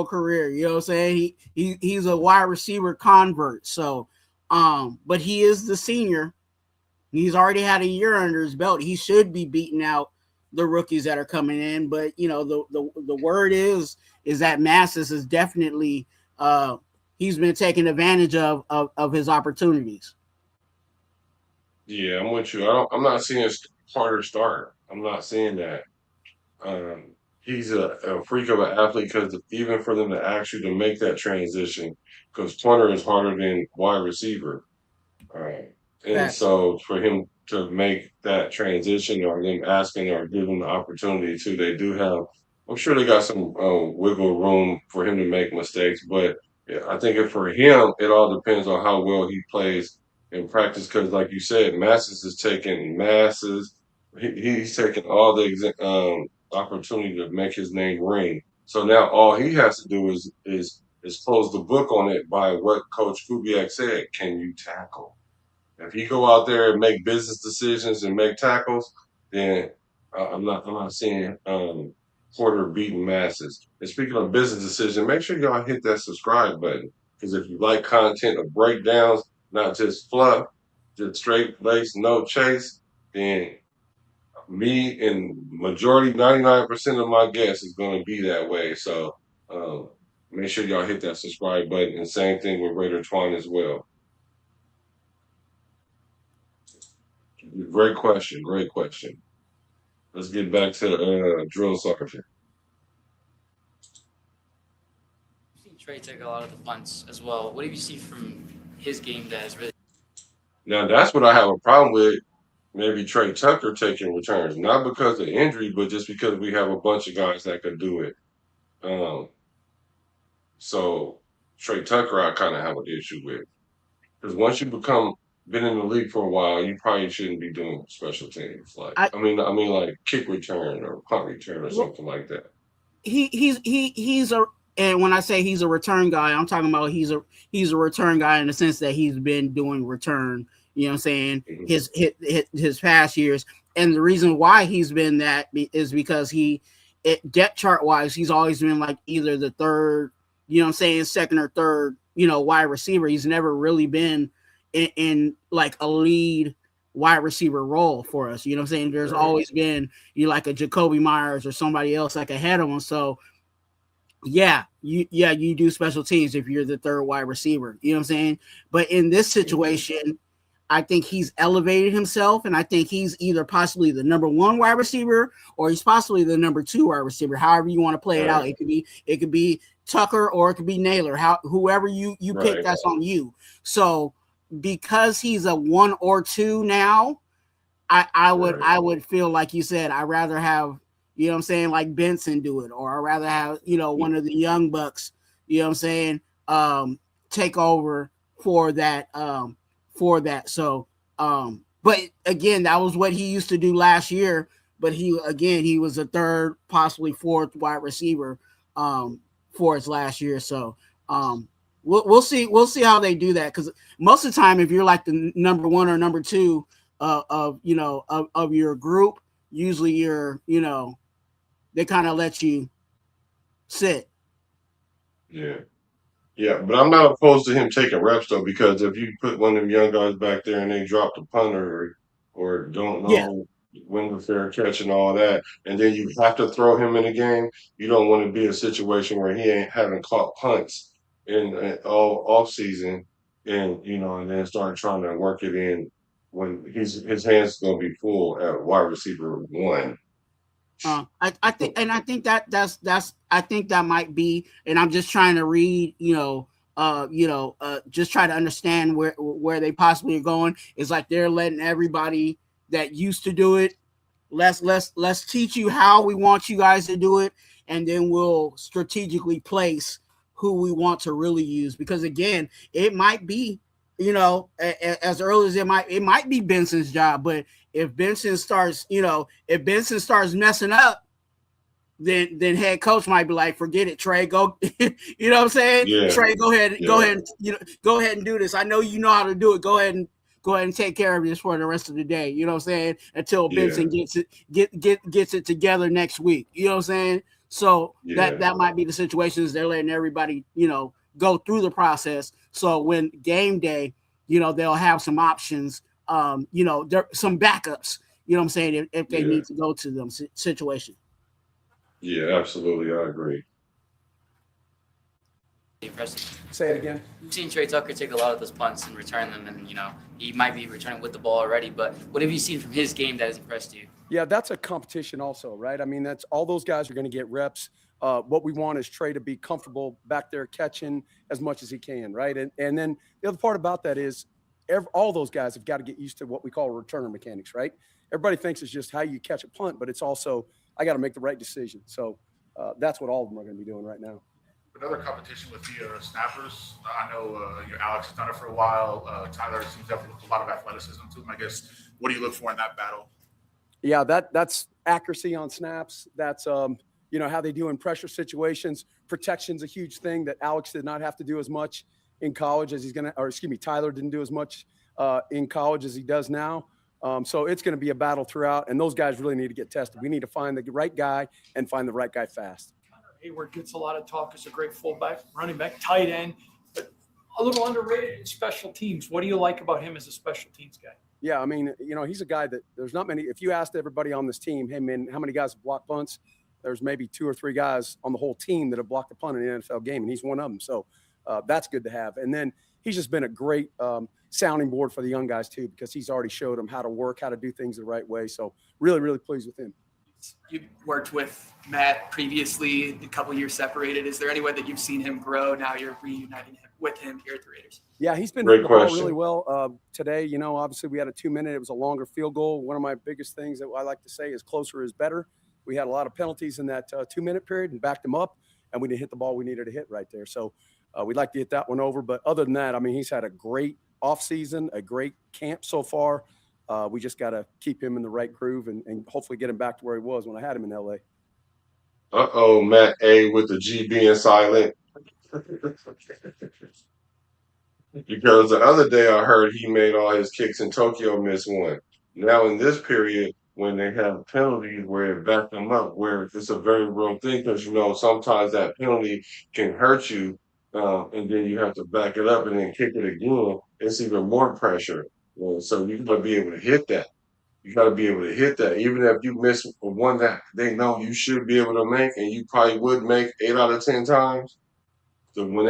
career. You know what I'm saying? He's a wide receiver convert. So, but he is the senior. He's already had a year under his belt. He should be beating out the rookies that are coming in. But the word is that Masses is definitely he's been taking advantage of his opportunities. Yeah, I'm with you. I'm not seeing Porter start. I'm not seeing that. He's a freak of an athlete because even for them to actually to make that transition, because corner is harder than wide receiver. And so for him to make that transition or them asking or giving the opportunity to, they do have, I'm sure they got some wiggle room for him to make mistakes, but I think for him, it all depends on how well he plays in practice. Because like you said, Masses is taking he's taking all the opportunity to make his name ring. So now all he has to do is close the book on it by what Coach Kubiak said. Can you tackle? If he go out there and make business decisions and make tackles, then I'm not seeing Porter beating Masses. And speaking of business decision, make sure y'all hit that subscribe button, because if you like content of breakdowns, not just fluff, just straight lace, no chase, then me and majority 99% of my guests is going to be that way. So make sure y'all hit that subscribe button, and same thing with Raider Twuan as well. Great question. Let's get back to drill sergeant. I've seen Trey take a lot of the punts as well. What do you see from his game that is really? Now that's what I have a problem with. Maybe Trey Tucker taking returns, not because of injury, but just because we have a bunch of guys that could do it. So Trey Tucker, I kind of have an issue with. Because once you been in the league for a while, you probably shouldn't be doing special teams. Like I mean, like kick return or punt return or something like that. He's a, and when I say he's a return guy, I'm talking about he's a return guy in the sense that he's been doing return. You know what I'm saying? His past years, and the reason why he's been that is because depth chart wise, he's always been like either the third, you know what I'm saying, second or third, wide receiver. He's never really been in like a lead wide receiver role for us. You know what I'm saying? There's always been like a Jacoby Myers or somebody else like ahead of him. So you do special teams if you're the third wide receiver. You know what I'm saying? But in this situation, I think he's elevated himself, and I think he's either possibly the number 1 wide receiver or he's possibly the number 2 wide receiver. However you want to play it out, it could be Tucker or it could be Nailor. Whoever you pick, that's on you. So because he's a 1 or 2 now, I would feel like you said I'd rather have, you know what I'm saying, like Benson do it, or I'd rather have, one of the young bucks, you know what I'm saying, take over for that. So, but again, that was what he used to do last year. But he was a third, possibly 4th wide receiver for his last year. So, we'll see how they do that, because most of the time, if you're like the number 1 or number 2 of your group, usually you're, they kind of let you sit. Yeah, but I'm not opposed to him taking reps though, because if you put one of them young guys back there and they drop the punter or don't know when the fair catch and all that, and then you have to throw him in the game, you don't want to be in a situation where he ain't having caught punts in all off season, and and then start trying to work it in when his hands gonna be full at wide receiver 1. I think that might be, and I'm just trying to read, just try to understand where they possibly are going. It's like they're letting everybody that used to do it, let's teach you how we want you guys to do it, and then we'll strategically place who we want to really use. Because again, it might be, as early as it might be Benson's job, but if Benson starts messing up, then head coach might be like, forget it, Trey, go, you know what I'm saying? Yeah. Trey, go ahead, go ahead and do this. I know you know how to do it. Go ahead and take care of this for the rest of the day. You know what I'm saying? Until Benson gets it together next week. You know what I'm saying? So that might be the situations they're letting everybody, go through the process. So when game day, they'll have some options, there some backups, you know what I'm saying, if they need to go to them situation. Yeah, absolutely. I agree. Impressive. Say it again. We've seen Trey Tucker take a lot of those punts and return them, and he might be returning with the ball already. But what have you seen from his game that has impressed you? Yeah, that's a competition also, right? I mean, that's all those guys are going to get reps. What we want is Trey to be comfortable back there catching as much as he can, right? And then the other part about that is all those guys have got to get used to what we call returner mechanics, right? Everybody thinks it's just how you catch a punt, but it's also I got to make the right decision. So that's what all of them are going to be doing right now. Another competition with the snappers. I know Alex has done it for a while. Tyler seems to have a lot of athleticism to him. I guess, what do you look for in that battle? Yeah, that's accuracy on snaps. That's how they do in pressure situations. Protection's a huge thing that Alex did not have to do as much in college as Tyler didn't do as much in college as he does now. So it's going to be a battle throughout, and those guys really need to get tested. We need to find the right guy and find the right guy fast. Hayward gets a lot of talk as a great fullback, running back, tight end, but a little underrated in special teams. What do you like about him as a special teams guy? Yeah, I mean, he's a guy that there's not many. If you asked everybody on this team, hey, man, how many guys have blocked punts? There's maybe 2 or 3 guys on the whole team that have blocked a punt in an NFL game, and he's one of them. So that's good to have. And then he's just been a great sounding board for the young guys too, because he's already showed them how to work, how to do things the right way. So really, really pleased with him. You worked with Matt previously, a couple years separated. Is there any way that you've seen him grow? Now you're reuniting with him here at the Raiders. Yeah, he's been hitting the ball really well today. Obviously we had a 2-minute. It was a longer field goal. One of my biggest things that I like to say is closer is better. We had a lot of penalties in that 2-minute period and backed him up, and we didn't hit the ball we needed to hit right there. So we'd like to hit that one over. But other than that, I mean, he's had a great offseason, a great camp so far. We just got to keep him in the right groove and hopefully get him back to where he was when I had him in LA. Uh-oh, Matt A with the G being silent. Because the other day I heard he made all his kicks in Tokyo miss one. Now in this period, when they have penalties where it back them up, where it's a very real thing, because sometimes that penalty can hurt you, and then you have to back it up and then kick it again. It's even more pressure. So you got to be able to hit that. You got to be able to hit that, even if you miss one that they know you should be able to make, and you probably would make 8 out of 10 times. So when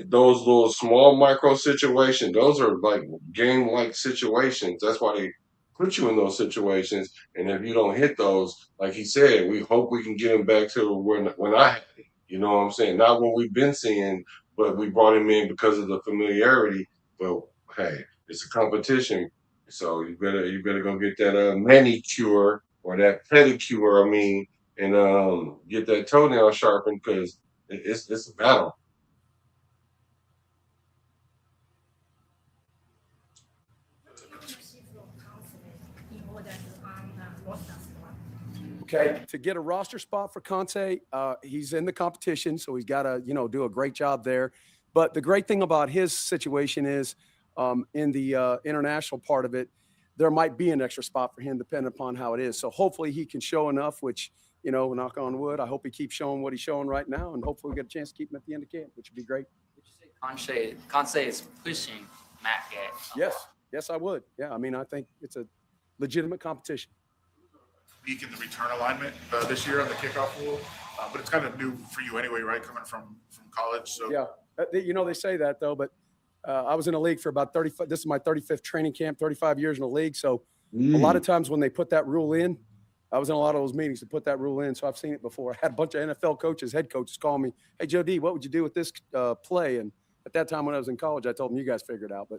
those little small micro situations, those are like game like situations. That's why they put you in those situations. And if you don't hit those, like he said, we hope we can get him back to when I had it. You know what I'm saying? Not what we've been seeing, but we brought him in because of the familiarity. But hey, it's a competition, so you better go get that manicure or that pedicure. I mean, and get that toenail sharpened because it's a battle. Okay, to get a roster spot for Kansai, he's in the competition, so he's got to, do a great job there. But the great thing about his situation is, in the international part of it, there might be an extra spot for him depending upon how it is. So hopefully he can show enough, which, knock on wood, I hope he keeps showing what he's showing right now, and hopefully we get a chance to keep him at the end of camp, which would be great. Kansai is pushing Matt Gatt. Yes, I would. Yeah, I mean, I think it's a legitimate competition. Week in the return alignment this year on the kickoff rule, but it's kind of new for you anyway, right? Coming from college, so yeah. They say that though, but I was in a league for about 35. This is my 35th training camp, 35 years in a league. So a lot of times when they put that rule in, I was in a lot of those meetings to put that rule in. So I've seen it before. I had a bunch of NFL coaches, head coaches call me, "Hey, Joe D, what would you do with this play?" And at that time when I was in college, I told them, "You guys figure it out." But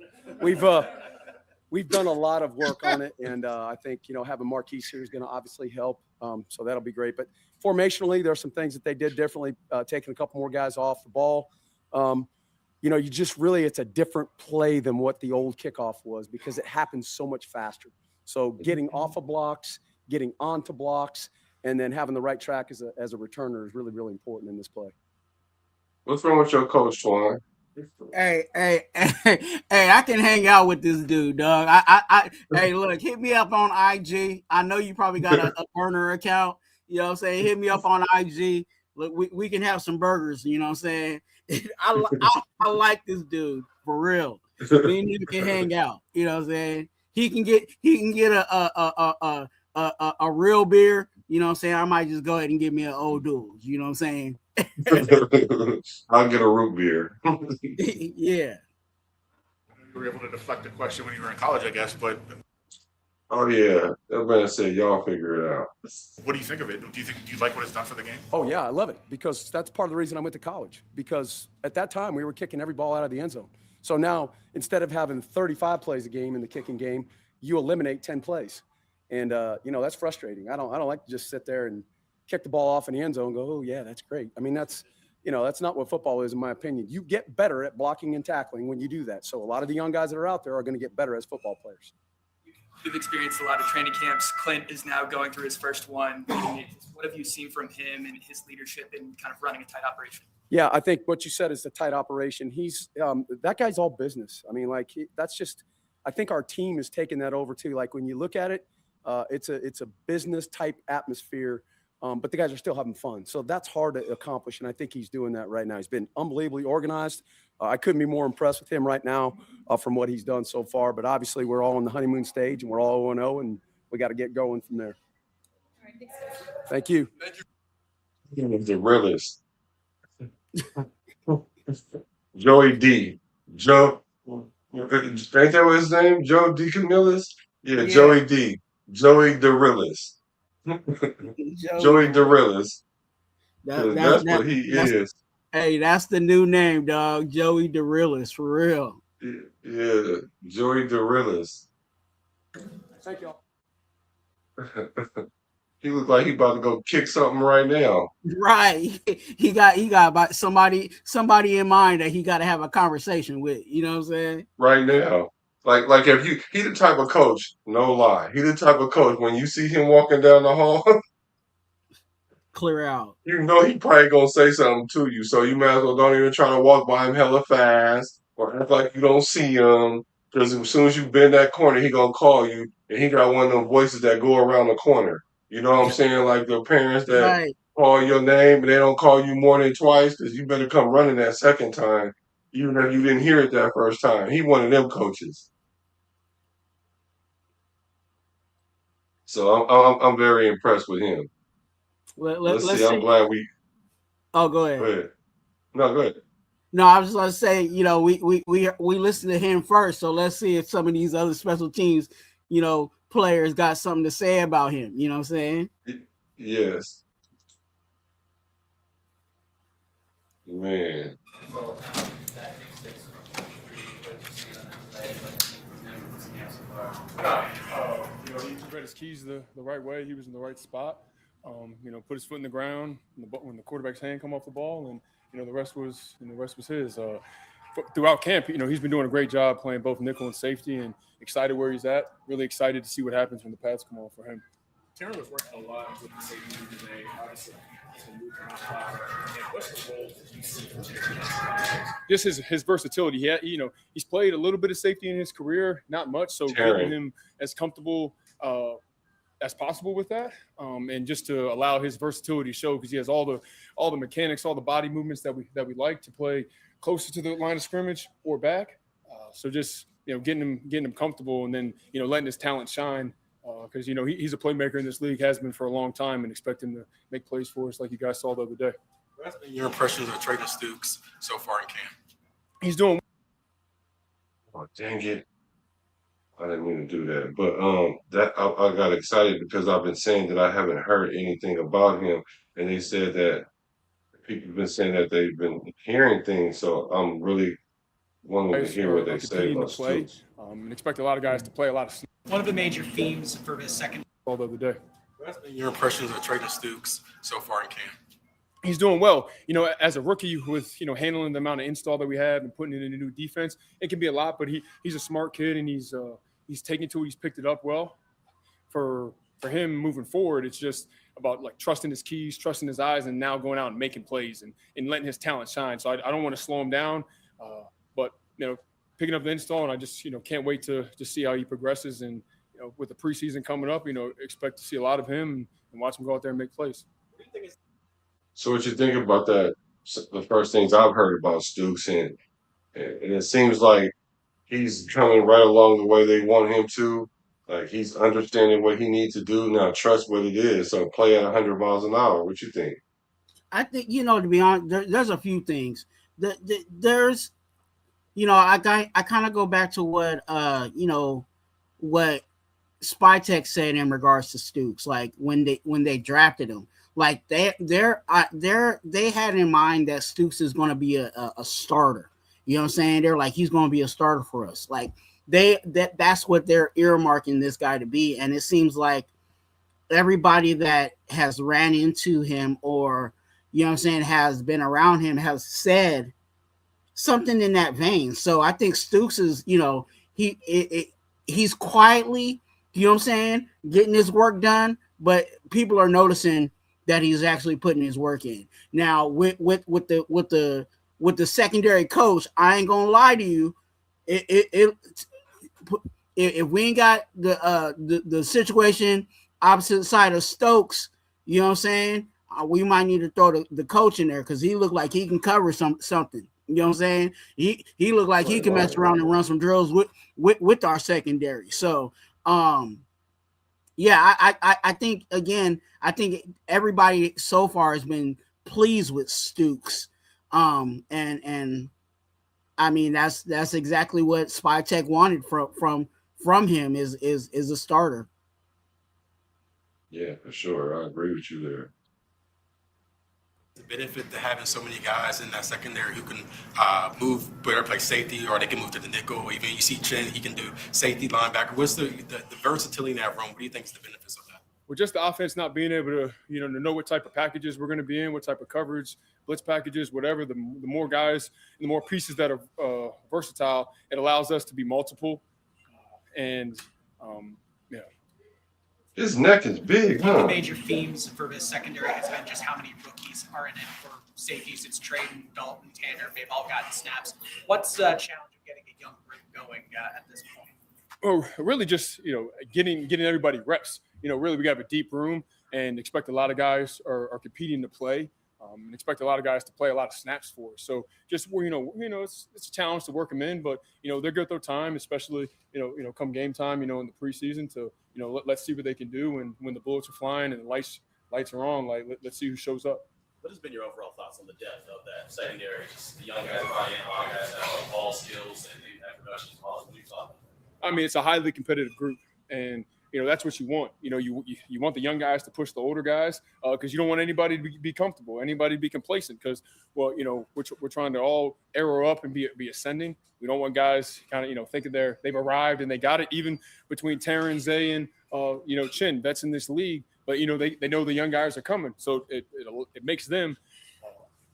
we've done a lot of work on it, and I think having Marquise here is going to obviously help. So that'll be great. But formationally, there are some things that they did differently, taking a couple more guys off the ball. You just really, it's a different play than what the old kickoff was because it happens so much faster. So getting off of blocks, getting onto blocks, and then having the right track as a returner is really, really important in this play. What's wrong with your coach, Twuan? Hey, I can hang out with this dude, dog. Hey, look, hit me up on IG. I know you probably got a burner account. You know what I'm saying? Hit me up on IG. Look, we can have some burgers. You know what I'm saying? I like this dude for real. Me and him can hang out. You know what I'm saying? He can get a real beer. You know what I'm saying? I might just go ahead and give me an old dude. You know what I'm saying? I'll get a root beer. Yeah. You were able to deflect the question when you were in college, I guess, but. Oh yeah, that man said y'all figure it out. What do you think of it? Do you like what it's done for the game? Oh yeah, I love it because that's part of the reason I went to college. Because at that time we were kicking every ball out of the end zone. So now instead of having 35 plays a game in the kicking game, you eliminate 10 plays, and that's frustrating. I don't like to just sit there and kick the ball off in the end zone and go, oh yeah, that's great. I mean that's not what football is in my opinion. You get better at blocking and tackling when you do that. So a lot of the young guys that are out there are going to get better as football players. You've experienced a lot of training camps. Clint is now going through his first one. What have you seen from him and his leadership in kind of running a tight operation? Yeah, I think what you said is the tight operation. He's that guy's all business. I mean, I think our team is taking that over too. Like when you look at it, it's a business type atmosphere, but the guys are still having fun. So that's hard to accomplish, and I think he's doing that right now. He's been unbelievably organized. I couldn't be more impressed with him right now from what he's done so far. But obviously, we're all in the honeymoon stage, and we're all 0-0, and we got to get going from there. Thank you. The realest. Joey D. Joe. Ain't that what his name? Joe Decamillis? Yeah, Joey D. Joey the realest. Joey the realest. That's what he is. Hey, that's the new name, dog. Joey the realest, for real. Yeah, Joey the realest. Thank y'all. He looked like he about to go kick something right now. Right. He got about somebody in mind that he got to have a conversation with. You know what I'm saying? Right now. Like if he the type of coach, no lie. He the type of coach when you see him walking down the hall, clear out. you know he probably gonna say something to you. So you might as well don't even try to walk by him hella fast or act like you don't see him. Because as soon as you bend that corner, he gonna call you, and he got one of them voices that go around the corner. You know what I'm saying? Like the parents that Right. call your name and they don't call you more than twice, because you better come running that second time, even if you didn't hear it that first time. He one of them coaches. So I'm very impressed with him. Let's see. I'm glad we. Oh, go ahead. Go ahead. No, go ahead. No, I was just going to say, you know, we listened to him first, so let's see if some of these other special teams, you know, players got something to say about him. You know what I'm saying? Yes. Man. You know, he read his keys the right way. He was in the right spot. You know, put his foot in the ground when the quarterback's hand come off the ball, and you know the rest was his. Throughout camp, you know, he's been doing a great job playing both nickel and safety, and excited where he's at. Really excited to see what happens when the pads come on for him. Terry was working a lot with the safety today. Obviously, what's the role that you see for Terry? Just his versatility. He's played a little bit of safety in his career, not much. So getting him as comfortable as possible with that, and just to allow his versatility to show, because he has all the mechanics, all the body movements that we like to play closer to the line of scrimmage or back. So just getting him comfortable, and then letting his talent shine. Because he's a playmaker in this league, has been for a long time, and expect him to make plays for us like you guys saw the other day. What's been your impressions of Trader Stukes so far in camp? He's doing. Oh, dang it! I didn't mean to do that, but I got excited because I've been saying that I haven't heard anything about him, and they said that people have been saying that they've been hearing things. So I'm really wanting to hear what they say about Stukes. And expect a lot of guys to play a lot of. One of the major themes for his second. All the other day. What's been your impressions of Trader Stukes so far in camp? He's doing well. As a rookie with, handling the amount of install that we have and putting it in a new defense, it can be a lot, but he's a smart kid, and he's taken to it. He's picked it up well. For him moving forward, it's just about like trusting his keys, trusting his eyes, and now going out and making plays and letting his talent shine. So I don't want to slow him down, but picking up the install, and I just can't wait to see how he progresses. And with the preseason coming up, expect to see a lot of him and watch him go out there and make plays. So what you think about that? The first things I've heard about Stukes, and it seems like he's coming right along the way they want him to. Like he's understanding what he needs to do now. Trust what it is. So play at 100 miles an hour. What you think? I think to be honest, there's a few things. There's I kind of go back to what what Spytek said in regards to Stukes, like when they drafted him, like they had in mind that Stukes is going to be a starter. You know what I'm saying? They're like, he's going to be a starter for us. Like that's what they're earmarking this guy to be. And it seems like everybody that has ran into him or, has been around him has said something in that vein. So I think Stukes is, he's quietly, getting his work done, but people are noticing that he's actually putting his work in. Now with the secondary coach, I ain't gonna lie to you, if we ain't got the situation opposite side of Stokes, we might need to throw the coach in there because he looked like he can cover something. You know what I'm saying? He looked like he can mess around and run some drills with our secondary. So, I think everybody so far has been pleased with Stukes. And I mean that's exactly what Spytek wanted from him is a starter. Yeah, for sure. I agree with you there. The benefit to having so many guys in that secondary who can move, whether play safety or they can move to the nickel. Even you see Chen, he can do safety, linebacker. What's the versatility in that room? What do you think is the benefits of that? with just the offense not being able to, to know what type of packages we're going to be in, what type of coverage, blitz packages, whatever, the more guys, the more pieces that are versatile, it allows us to be multiple. And, yeah. His neck is big, One of the huh? major themes for his secondary has been just how many rookies are in it. For safeties, it's Trayden, Dalton, Tanner. They've all gotten snaps. What's the challenge of getting a young group going at this point? Well, really just, getting everybody reps. Really we have a deep room and expect a lot of guys are competing to play. And expect a lot of guys to play a lot of snaps for us. So just it's a challenge to work them in, but they're good their time, especially come game time, in the preseason to let's see what they can do when the bullets are flying and the lights are on. Like let's see who shows up. What has been your overall thoughts on the depth of that secondary? Just the young guys buying in, a lot of guys have ball skills and have production as well. What do you thought? I mean, it's a highly competitive group, and that's what you want. You want the young guys to push the older guys because you don't want anybody to be comfortable, anybody to be complacent. Because, we're trying to all arrow up and be ascending. We don't want guys kind of thinking they've arrived and they got it. Even between Terran, Zay, and Chin, vets in this league, but they know the young guys are coming, so it makes them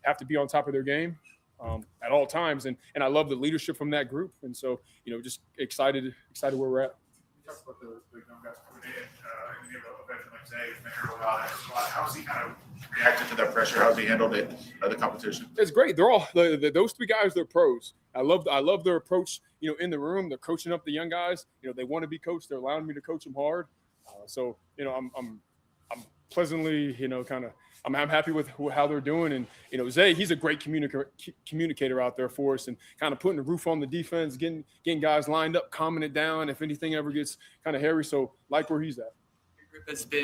have to be on top of their game at all times. And I love the leadership from that group, and so just excited where we're at. Talk about the young guys coming in, and you have a veteran like Zay who's been here a while. How's he kind of reacted to that pressure? How's he handled it, the competition? It's great. They're all those three guys. They're pros. I love their approach. In the room, they're coaching up the young guys. They want to be coached. They're allowing me to coach them hard. So I'm pleasantly I'm happy with how they're doing. And Zay, he's a great communicator out there for us, and kind of putting the roof on the defense, getting guys lined up, calming it down if anything ever gets kind of hairy. So like where he's at. Has been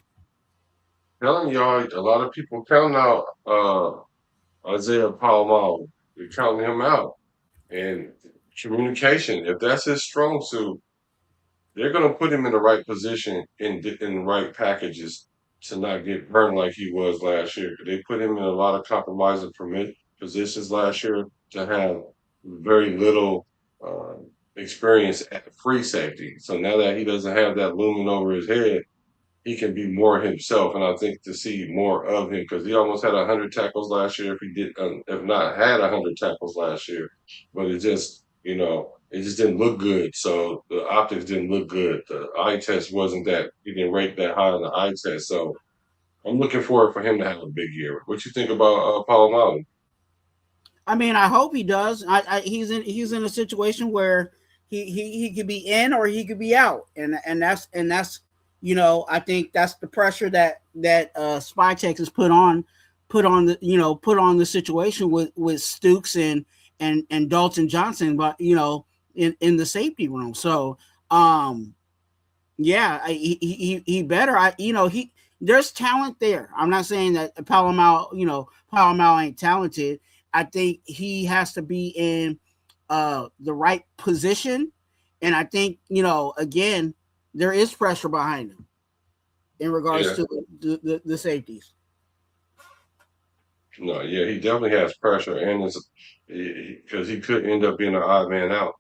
Telling y'all, a lot of people counting out Isaiah Palomalo. They're counting him out. And communication, if that's his strong suit, they're going to put him in the right position in the right packages to not get burned like he was last year. They put him in a lot of compromising positions last year to have very little experience at free safety. So now that he doesn't have that looming over his head, he can be more himself. And I think to see more of him, because he almost had 100 tackles last year if not had 100 tackles last year. But it just, it just didn't look good. So the optics didn't look good. The eye test wasn't that, he didn't rate that high on the eye test. So I'm looking forward for him to have a big year. What you think about Palomalo? I mean, I hope he does. He's in a situation where he could be in or he could be out, and that's I think that's the pressure that Spycheck has put on the situation with Stukes and Dalton Johnson, but in the safety room. So he better. There's talent there. I'm not saying that Palomalo ain't talented. I think he has to be in the right position, and I think again, there is pressure behind him in regards to the safeties. No, yeah, he definitely has pressure, and it's because he could end up being an odd man out.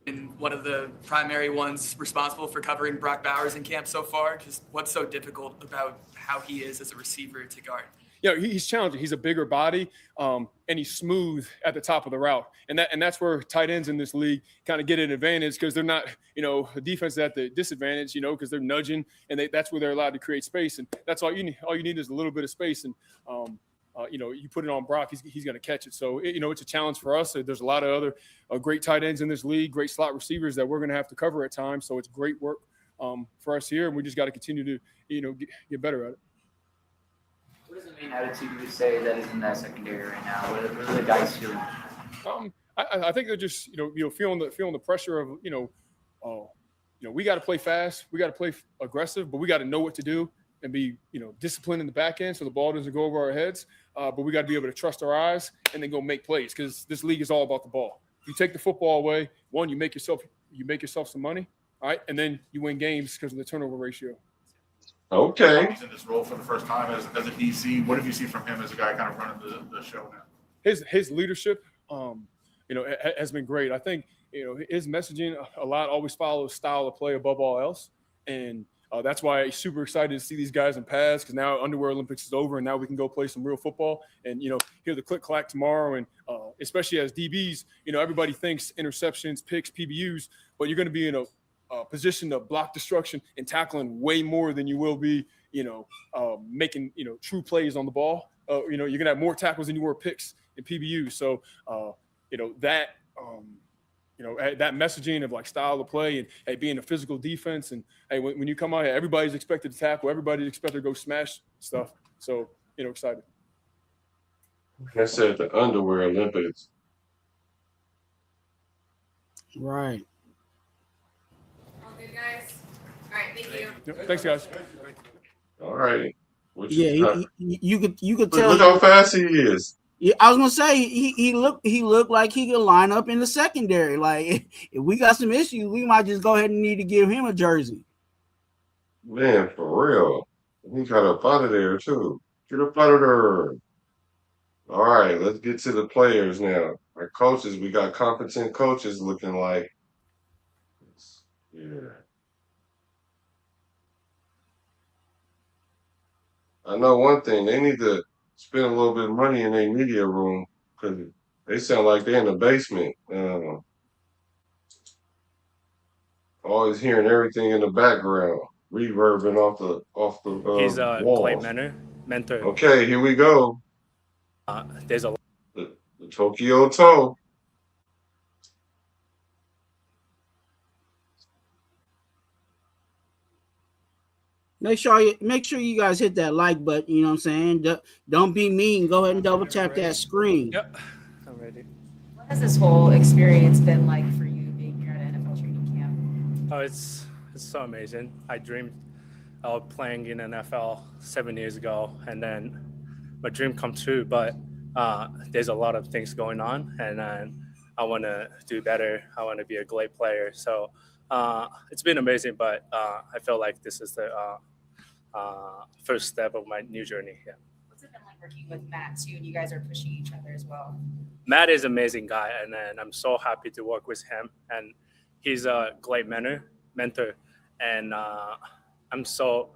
And one of the primary ones responsible for covering Brock Bowers in camp so far. Just what's so difficult about how he is as a receiver to guard? He's challenging. He's a bigger body, and he's smooth at the top of the route. And that's where tight ends in this league kind of get an advantage, because they're not, the defense is at the disadvantage, because they're nudging, and that's where they're allowed to create space. And that's all you need. All you need is a little bit of space. And, you put it on Brock, he's going to catch it. So, it's a challenge for us. There's a lot of other great tight ends in this league, great slot receivers that we're going to have to cover at times. So it's great work for us here, and we just got to continue to, get better at it. What is the main attitude you would say that is in that secondary right now? What are the guys feeling? I think they're just feeling the pressure of we got to play fast, we got to play aggressive, but we got to know what to do and be disciplined in the back end so the ball doesn't go over our heads. But we got to be able to trust our eyes and then go make plays, because this league is all about the ball. If you take the football away, one, you make yourself some money, all right, and then you win games because of the turnover ratio. Okay. He's in this role for the first time as a DC. What have you seen from him as a guy kind of running the show now? His leadership, has been great. I think, his messaging a lot always follows style of play above all else. And that's why I'm super excited to see these guys in pads, because now Underwear Olympics is over and now we can go play some real football and, hear the click clack tomorrow. And especially as DBs, everybody thinks interceptions, picks, PBUs, but you're going to be in a position of block destruction and tackling way more than you will be, making, true plays on the ball. You're going to have more tackles than you were picks and PBUs. So, that messaging of like style of play and hey, being a physical defense, and hey, when you come out here, everybody's expected to tackle, everybody's expected to go smash stuff. So, excited. I said the Underwear Olympics. Right. All good, guys. All right, thank you. Yep, thanks, guys. All right. Yeah, you could tell. Look how fast he is. Yeah, I was gonna say he looked like he could line up in the secondary. Like if we got some issues, we might just go ahead and need to give him a jersey. Man, for real. He got up out of there too. Get up out of there. All right, let's get to the players now. Our coaches, we got competent coaches looking like. Yeah. I know one thing, they need to spend a little bit of money in their media room because they sound like they're in the basement. Always hearing everything in the background, reverbing off the He's a walls. great mentor. Okay, here we go. There's a The Tokyo Toe. Make sure you guys hit that like button. You know what I'm saying? Don't be mean. Go ahead and double tap that screen. Yep, I'm ready. What has this whole experience been like for you being here at NFL training camp? Oh, it's so amazing. I dreamed of playing in NFL 7 years ago, and then my dream come true. But there's a lot of things going on, and I want to do better. I want to be a great player. So it's been amazing, but I feel like this is the first step of my new journey. Yeah. What's it been like working with Matt too? And you guys are pushing each other as well. Matt is an amazing guy, and I'm so happy to work with him. And he's a great mentor, and I'm so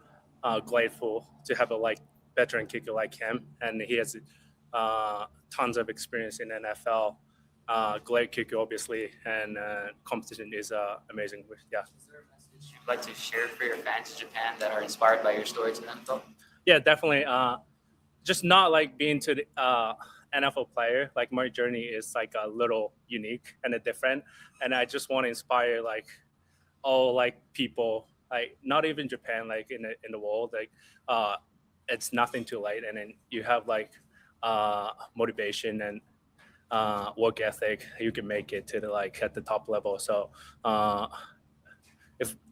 grateful to have a veteran kicker like him. And he has tons of experience in NFL. Great kicker, obviously, and competition is amazing. Yeah. Is there a message you'd like to share for your fans in Japan that are inspired by your story to them, though? Yeah, definitely. Just not like being to the NFL player. Like my journey is like a little unique and different, and I just want to inspire all people, not even Japan, in the world. It's nothing too late, and then you have motivation and work ethic, you can make it to at the top level. So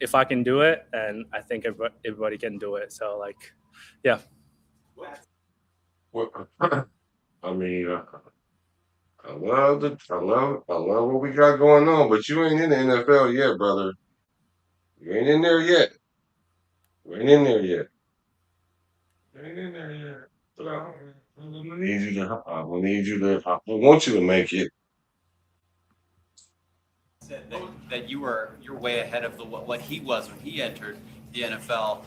if I can do it, and I think everybody can do it. So yeah. Well, I mean, I love what we got going on, but you ain't in the NFL yet, brother. You ain't in there yet. You ain't in there yet. You ain't in there yet. But I want you to make it. Said that you're way ahead of what he was when he entered the NFL.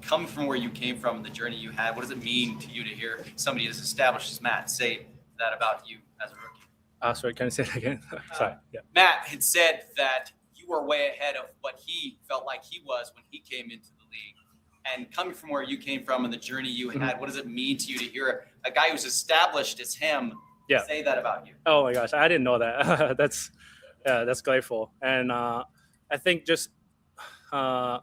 Coming from where you came from and the journey you had, what does it mean to you to hear somebody as established as Matt say that about you as a rookie? Sorry, can I say it again? Sorry. Yeah. Matt had said that you were way ahead of what he felt like he was when he came into the league. And coming from where you came from and the journey you had, what does it mean to you to hear a guy who's established as him say that about you? Oh my gosh, I didn't know that. That's grateful. And I think just I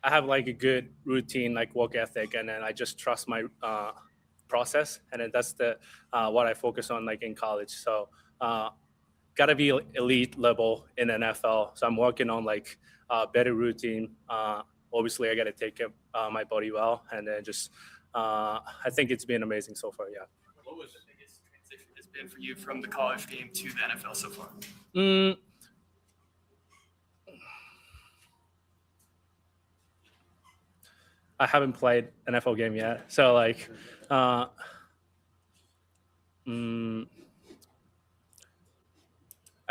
have a good routine, work ethic, and then I just trust my process, and then that's what I focus on in college. So gotta be elite level in NFL. So I'm working on better routine. Obviously, I got to take care of my body well, and then just I think it's been amazing so far. Yeah. What was the biggest transition it's been for you from the college game to the NFL so far? I haven't played an NFL game yet, so I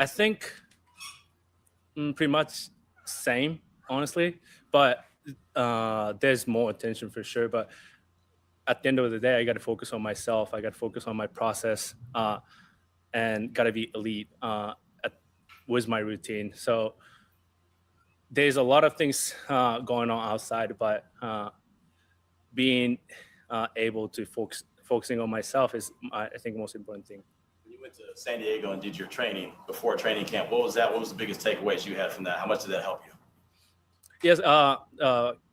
think pretty much same, honestly. but there's more attention for sure. But at the end of the day, I got to focus on myself. I got to focus on my process, and got to be elite with my routine. So there's a lot of things going on outside, but being able to focusing on myself is, I think, most important thing. When you went to San Diego and did your training before training camp, what was that? What was the biggest takeaways you had from that? How much did that help you? Yes,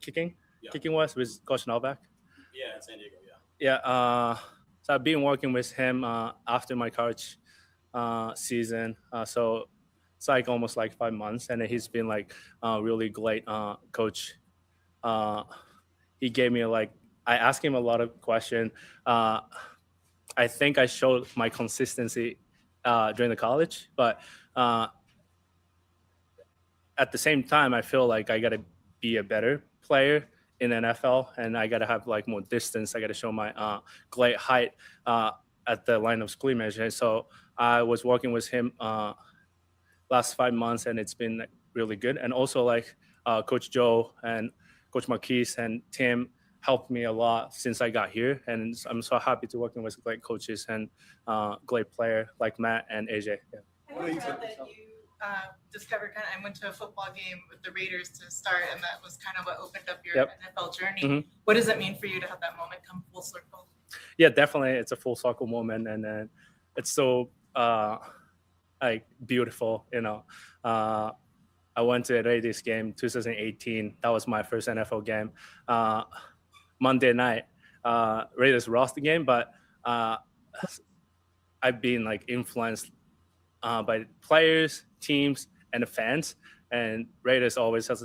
kicking was with Coach Novak. Yeah, in San Diego, Yeah, so I've been working with him after my college season. So it's like almost like 5 months, and he's been like really great coach. He gave me I asked him a lot of questions. I think I showed my consistency during the college, but at the same time, I feel like I got to be a better player in NFL, and I got to have like more distance. I got to show my great height at the line of scrimmage. And so I was working with him last 5 months, and it's been really good. And also like Coach Joe and Coach Marquise and Tim helped me a lot since I got here. And I'm so happy to working with great coaches and great player like Matt and AJ. Yeah. I found that you discovered I went to a football game with the Raiders to start, and that was kind of what opened up your NFL journey. Mm-hmm. What does it mean for you to have that moment come full circle? Yeah, definitely. It's a full circle moment, and then it's so like beautiful, you know. I went to a Raiders game 2018. That was my first NFL game. Monday night, Raiders lost the game, but I've been like influenced by players, teams, and the fans. And Raiders always has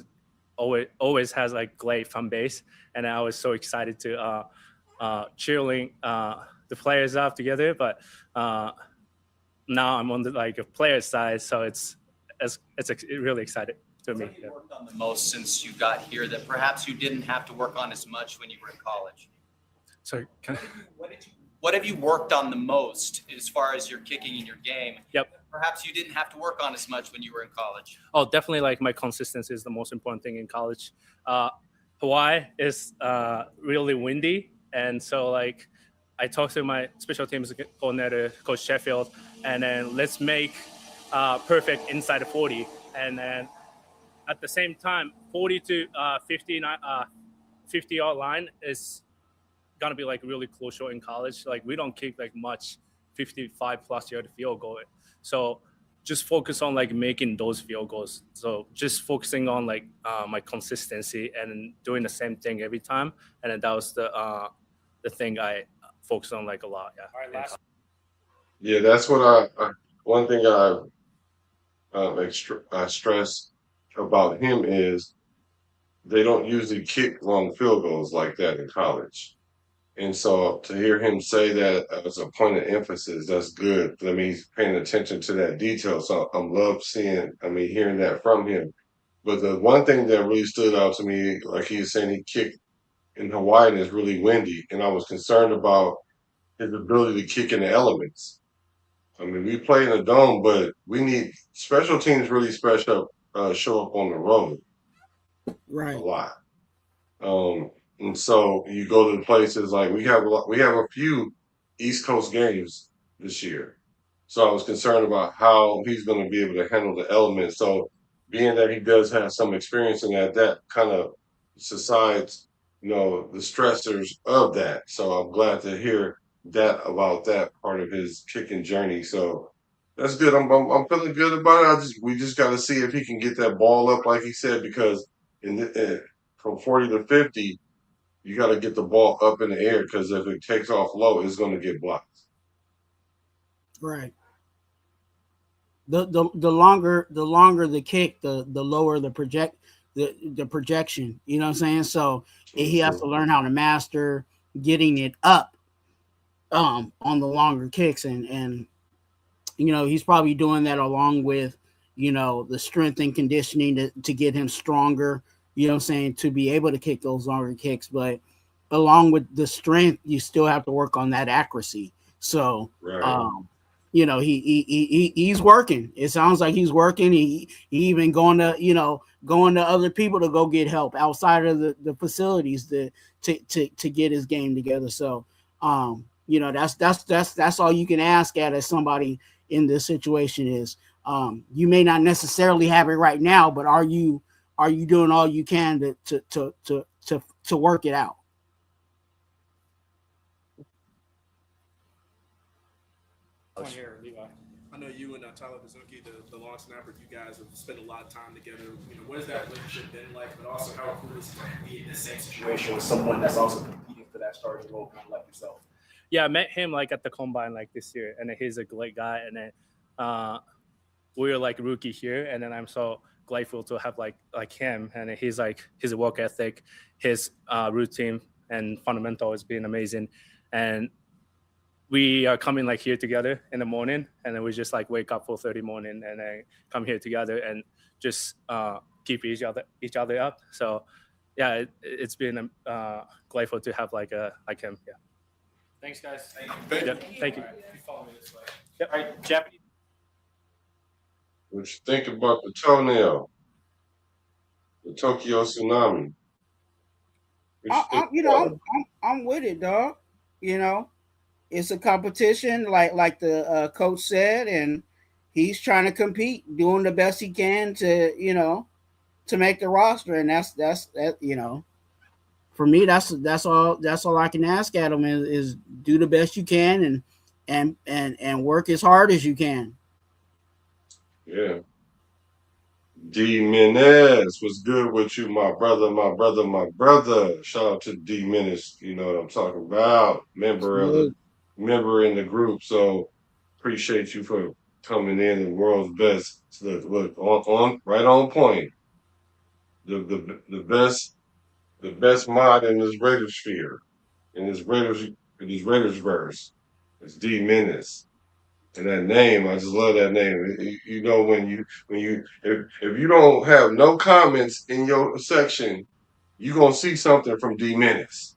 like great fan base, and I was so excited to cheering the players up together. But now I'm on the a player side, so it's really excited to me. What have you worked on the most since you got here that perhaps you didn't have to work on as much when you were in college? Sorry, what have you worked on the most as far as your kicking in your game? Yep. Perhaps you didn't have to work on as much when you were in college. Oh, definitely. Like my consistency is the most important thing in college. Hawaii is really windy, and so like I talked to my special teams coordinator, Coach Sheffield, and then let's make perfect inside the 40, and then at the same time, 40 to 50-yard line is gonna be like really crucial in college. Like we don't kick like much 55+ yard field goal. So just focus on like making those field goals. So just focusing on like my consistency and doing the same thing every time. And then that was the thing I focused on like a lot. Yeah. All right, last. Yeah, that's what one thing I stress about him is they don't usually kick long field goals like that in college. And so to hear him say that as a point of emphasis, that's good. I mean, he's paying attention to that detail. So I'm hearing that from him. But the one thing that really stood out to me, like he was saying, he kicked in Hawaii and it's really windy. And I was concerned about his ability to kick in the elements. I mean, we play in a dome, but we need special teams really show up on the road. Right. A lot. And so you go to places like we have a few East Coast games this year. So I was concerned about how he's going to be able to handle the elements. So being that he does have some experience in that kind of subsides, the stressors of that. So I'm glad to hear that about that part of his kicking journey. So that's good. I'm feeling good about it. We just got to see if he can get that ball up, like he said, because from 40 to 50. You got to get the ball up in the air because if it takes off low, it's going to get blocked. Right. The longer the kick, the lower the projection. You know what I'm saying? So he has to learn how to master getting it up on the longer kicks, and he's probably doing that along with the strength and conditioning to get him stronger. You know what I'm saying, to be able to kick those longer kicks. But along with the strength, you still have to work on that accuracy. So, right. he's working. It sounds like he's working. He even going to other people to go get help outside of the facilities to get his game together. So that's all you can ask at as somebody in this situation is you may not necessarily have it right now, but are you doing all you can to work it out? I know you and Tyler Bazuki, the long snapper, you guys have spent a lot of time together. What has that relationship been like? But also, how cool is it to be in the same situation with someone that's also competing for that starting role, kind of like yourself? Yeah, I met him like at the combine like this year, and he's a great guy. And then we were like rookie here, and then I'm so grateful to have like him. And he's like his work ethic, his routine and fundamental has been amazing. And we are coming like here together in the morning, and then we just like wake up 4:30 morning and then come here together and just keep each other up. So yeah, it's been grateful to have like him. Yeah. Thanks, guys. Thank you. Follow me this way. Yep. All right, Japanese. What you think about the toenail? The Tokyo tsunami? I'm with it, dog. It's a competition, like the coach said, and he's trying to compete, doing the best he can to make the roster, and that's for me, that's all I can ask at him is do the best you can and work as hard as you can. Yeah. D Menace, what's good with you, my brother, my brother, my brother? Shout out to D Menace, you know what I'm talking about. Member in the group. So appreciate you for coming in, the world's best. Look on right on point. The best mod in this Raider sphere, in this Raiders verse. It's D Menace. And that name, I just love that name. You know, if you don't have no comments in your section, you're gonna see something from D Menace.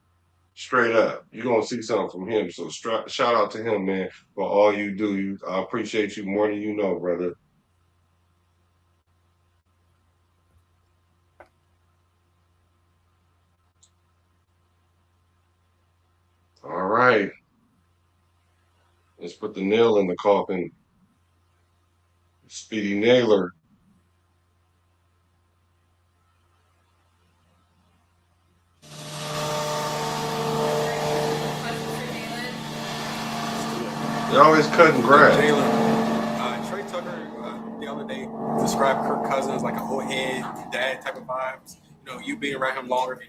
Straight up. You're gonna see something from him. So shout out to him, man, for all you do. I appreciate you more than you know, brother. All right. Let's put the nail in the coffin. Speedy Nailor. They're always cutting grass. Jalen, Trey Tucker the other day described Kirk Cousins like a whole head dad type of vibes. You being around him longer than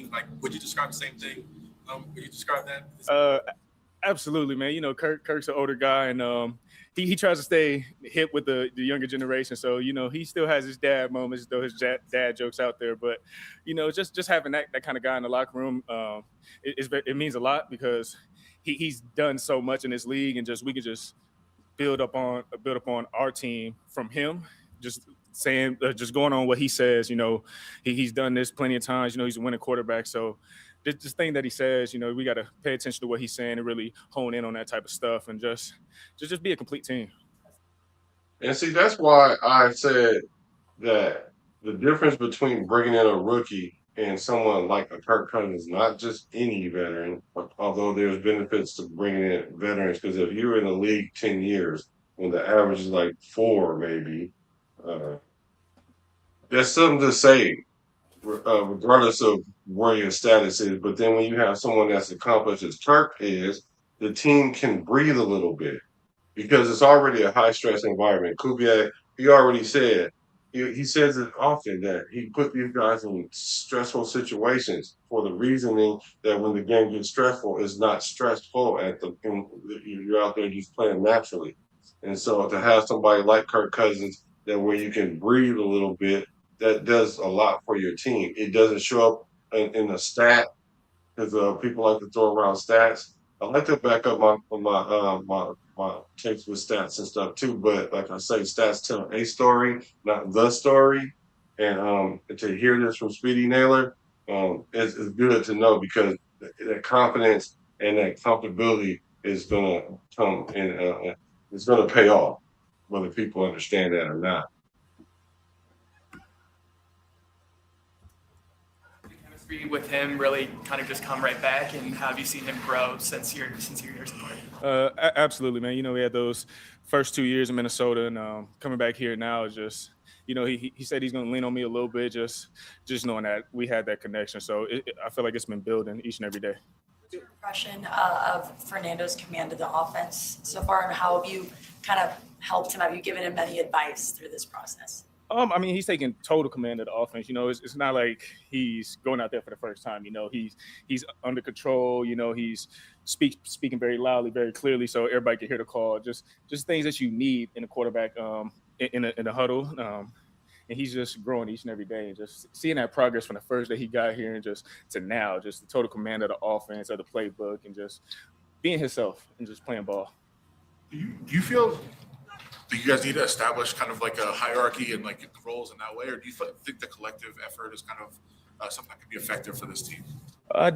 you, would you describe the same thing? Would you describe that? Absolutely, man. Kirk's an older guy, and he tries to stay hip with the younger generation. So he still has his dad moments, though his dad jokes out there. But just having that kind of guy in the locker room, it means a lot because he's done so much in this league, and we can just build up on our team from him. Just saying, just going on what he says. He's done this plenty of times. He's a winning quarterback, so. This thing that he says, we got to pay attention to what he's saying and really hone in on that type of stuff and just be a complete team. And see, that's why I said that the difference between bringing in a rookie and someone like a Kirk Cousins, not just any veteran, although there's benefits to bringing in veterans, because if you're in the league 10 years, when the average is like 4 maybe, there's something to say. Regardless of where your status is, but then when you have someone that's accomplished as Kirk is, the team can breathe a little bit because it's already a high stress environment. Kubiak, he already said, he says it often that he put these guys in stressful situations for the reasoning that when the game gets stressful, it's not stressful you're out there just playing naturally. And so to have somebody like Kirk Cousins that where you can breathe a little bit, that does a lot for your team. It doesn't show up in a stat because people like to throw around stats. I like to back up my takes with stats and stuff too. But like I say, stats tell a story, not the story. And to hear this from Speedy Nailor, it's good to know because that confidence and that comfortability is gonna come it's going to pay off, whether people understand that or not. Chemistry with him really kind of just come right back, and how have you seen him grow since your years apart? Absolutely, man. We had those first 2 years in Minnesota, and coming back here now is just, he said he's going to lean on me a little bit, just knowing that we had that connection. So I feel like it's been building each and every day. What's your impression of Fernando's command of the offense so far, and how have you kind of helped him? Have you given him any advice through this process? He's taking total command of the offense. It's not like he's going out there for the first time. He's under control. He's speaking very loudly, very clearly, so everybody can hear the call. Just things that you need in a quarterback in a huddle. And he's just growing each and every day, and just seeing that progress from the first day he got here and just to now, just the total command of the offense, of the playbook, and just being himself and just playing ball. Do you feel that you guys need to establish kind of like a hierarchy and like the roles in that way, or do you think the collective effort is kind of something that could be effective for this team?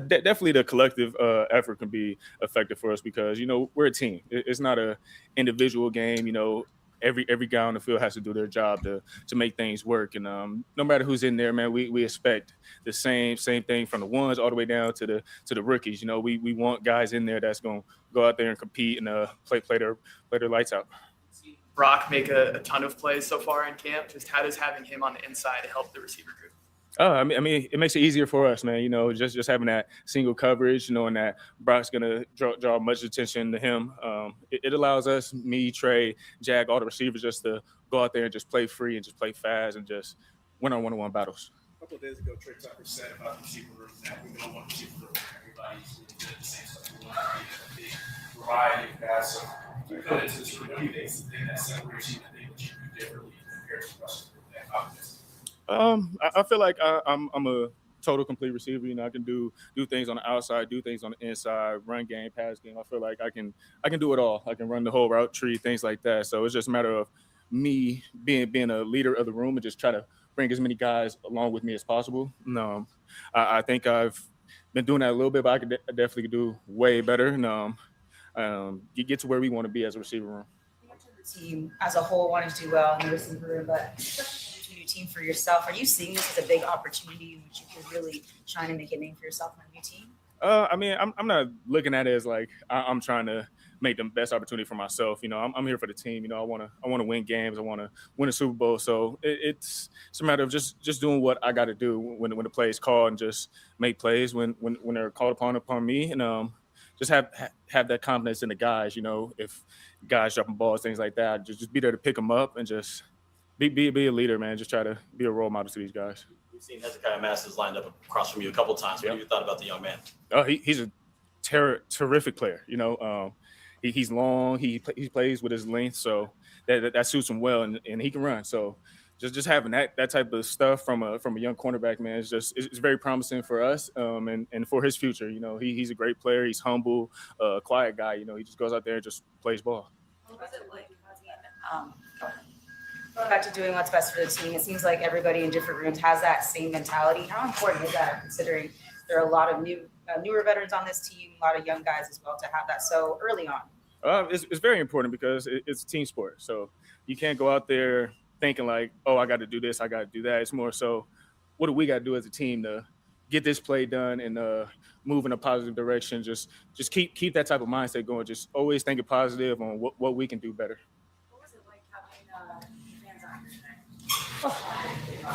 Definitely the collective effort can be effective for us because, we're a team. It's not an individual game. Every guy on the field has to do their job to make things work. And no matter who's in there, man, we expect the same thing from the ones all the way down to the rookies. We want guys in there that's going to go out there and compete and play their lights out. Brock make a ton of plays so far in camp. Just how does having him on the inside help the receiver group? It makes it easier for us, man. Just having that single coverage, knowing that Brock's gonna draw much attention to him. It allows us, me, Trey, Jag, all the receivers, just to go out there and just play free and just play fast and just win our one-on-one battles. A couple of days ago, Trey Tucker said about the receiver room that we don't want the receiver room where everybody's really good at the same stuff. We want to be a big variety of guys. So we come into this room, what do you think that separates you, the thing that you do differently compared to the rest of the group that offense? I feel like I'm a total complete receiver. I can do things on the outside, do things on the inside, run game, pass game. I feel like I can do it all. I can run the whole route tree, things like that. So it's just a matter of me being a leader of the room and just try to bring as many guys along with me as possible. I think I've been doing that a little bit, but I definitely could do way better. And you get to where we want to be as a receiver room. The team as a whole wanted to do well in the receiver room, but new team for yourself. Are you seeing this as a big opportunity in which you could really shine and make a name for yourself in a new team? I'm not looking at it as like I'm trying to make the best opportunity for myself. I'm here for the team. I want to win games. I want to win a Super Bowl. So it's a matter of just doing what I got to do when the play is called and just make plays when they're called upon me, and just have that confidence in the guys. If guys dropping balls, things like that, just be there to pick them up and just be a leader, man. Just try to be a role model to these guys. We've seen Hezekiah Masses lined up across from you a couple times. What have you thought about the young man? He's a terrific player. He's long. He plays with his length, so that suits him well, and he can run. So just having that type of stuff from a young cornerback, man, it's very promising for us and for his future. He's a great player. He's humble, quiet guy. He just goes out there and just plays ball. What was it like going back to doing what's best for the team? It seems like everybody in different rooms has that same mentality. How important is that, considering there are a lot of newer veterans on this team, a lot of young guys as well, to have that so early on? It's very important because it's a team sport. So you can't go out there thinking like, oh, I got to do this, I got to do that. It's more so, what do we got to do as a team to get this play done and move in a positive direction? Just keep that type of mindset going. Just always thinking positive on what we can do better. What was it like having fans out here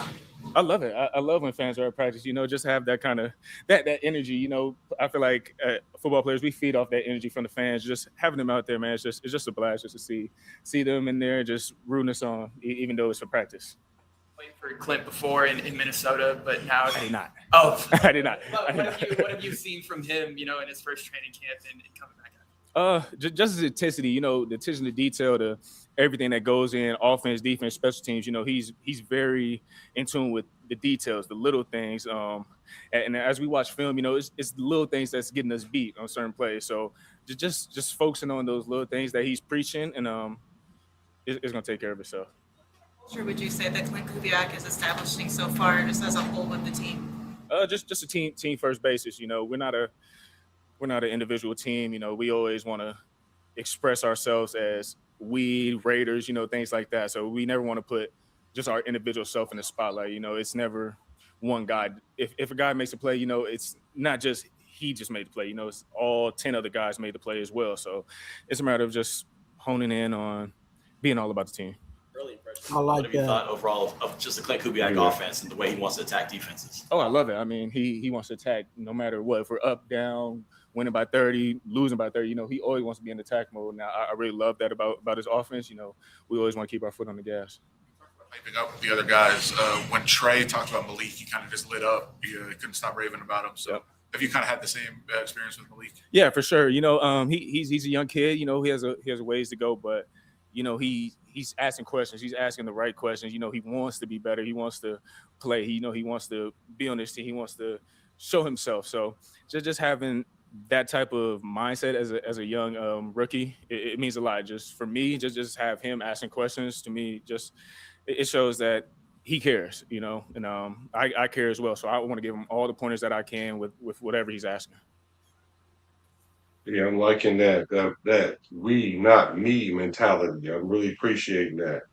today? I love it. I love when fans are at practice, just have that kind of that energy. I feel like football players, we feed off that energy from the fans. Just having them out there, man, it's just a blast just to see them in there, just rooting us on, even though it's for practice. Played for Clint before in Minnesota, but now I did not. Oh, I did not. What have you seen from him, in his first training camp and coming back out? Just his intensity, the attention to detail, to everything that goes in offense, defense, special teams. He's very in tune with the details, the little things. And as we watch film, it's the little things that's getting us beat on certain plays. So just focusing on those little things that he's preaching, and it's gonna take care of itself. Sure, would you say that Clint Kubiak is establishing so far, just as a whole with the team? Just a team first basis. We're not an individual team. We always want to express ourselves as we Raiders, things like that. So we never want to put just our individual self in the spotlight. It's never one guy. If a guy makes a play, it's not just he just made the play. It's all 10 other guys made the play as well. So it's a matter of just honing in on being all about the team. Early impressions. I like What have you that. thought overall of just the Clint Kubiak offense and the way he wants to attack defenses? Oh, I love it. I mean, he wants to attack no matter what. If we're up, down, winning by 30, losing by 30, he always wants to be in attack mode. Now, I really love that about his offense. We always want to keep our foot on the gas. Hyping up the other guys. When Trey talked about Malik, he kind of just lit up. He couldn't stop raving about him. So have you kind of had the same experience with Malik? Yeah, for sure. He's a young kid. He has a ways to go, but he's asking questions. He's asking the right questions. He wants to be better. He wants to play. He wants to be on this team. He wants to show himself. So just having that type of mindset as a young rookie, it means a lot. Just for me, just have him asking questions to me. Just it shows that he cares, and I care as well. So I want to give him all the pointers that I can with whatever he's asking. Yeah, I'm liking that we, not me mentality. I'm really appreciating that.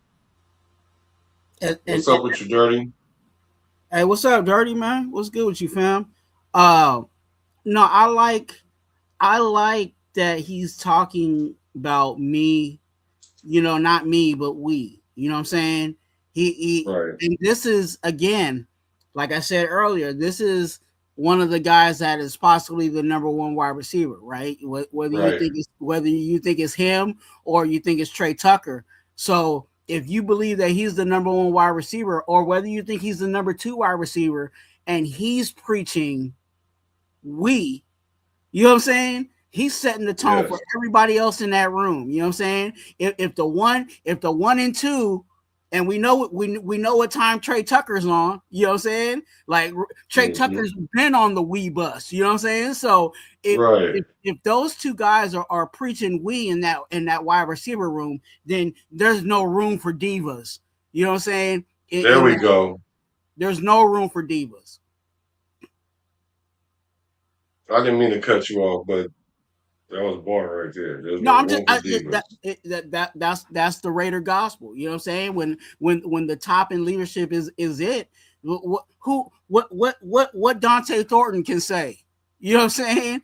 What's up with you, Dirty? Hey, what's up, Dirty, man? What's good with you, fam? No, I like that he's talking about me, not me, but we. You know what I'm saying? Right. And this is, again, like I said earlier, this is one of the guys that is possibly the number one wide receiver, right? Whether you think it's him or you think it's Trey Tucker. So if you believe that he's the number one wide receiver, or whether you think he's the number 2 wide receiver, and he's preaching you know what I'm saying? He's setting the tone for everybody else in that room. You know what I'm saying? If the 1 and 2, and we know what time Trey Tucker's on, you know what I'm saying? Like Trey Tucker's been on the we bus, you know what I'm saying? So if those 2 guys are preaching we in that wide receiver room, then there's no room for divas. You know what I'm saying? There we go. There's no room for divas. I didn't mean to cut you off, but that was bar right there. That's the Raider gospel. You know what I'm saying? When the top in leadership is it, what Dante Thornton can say? You know what I'm saying?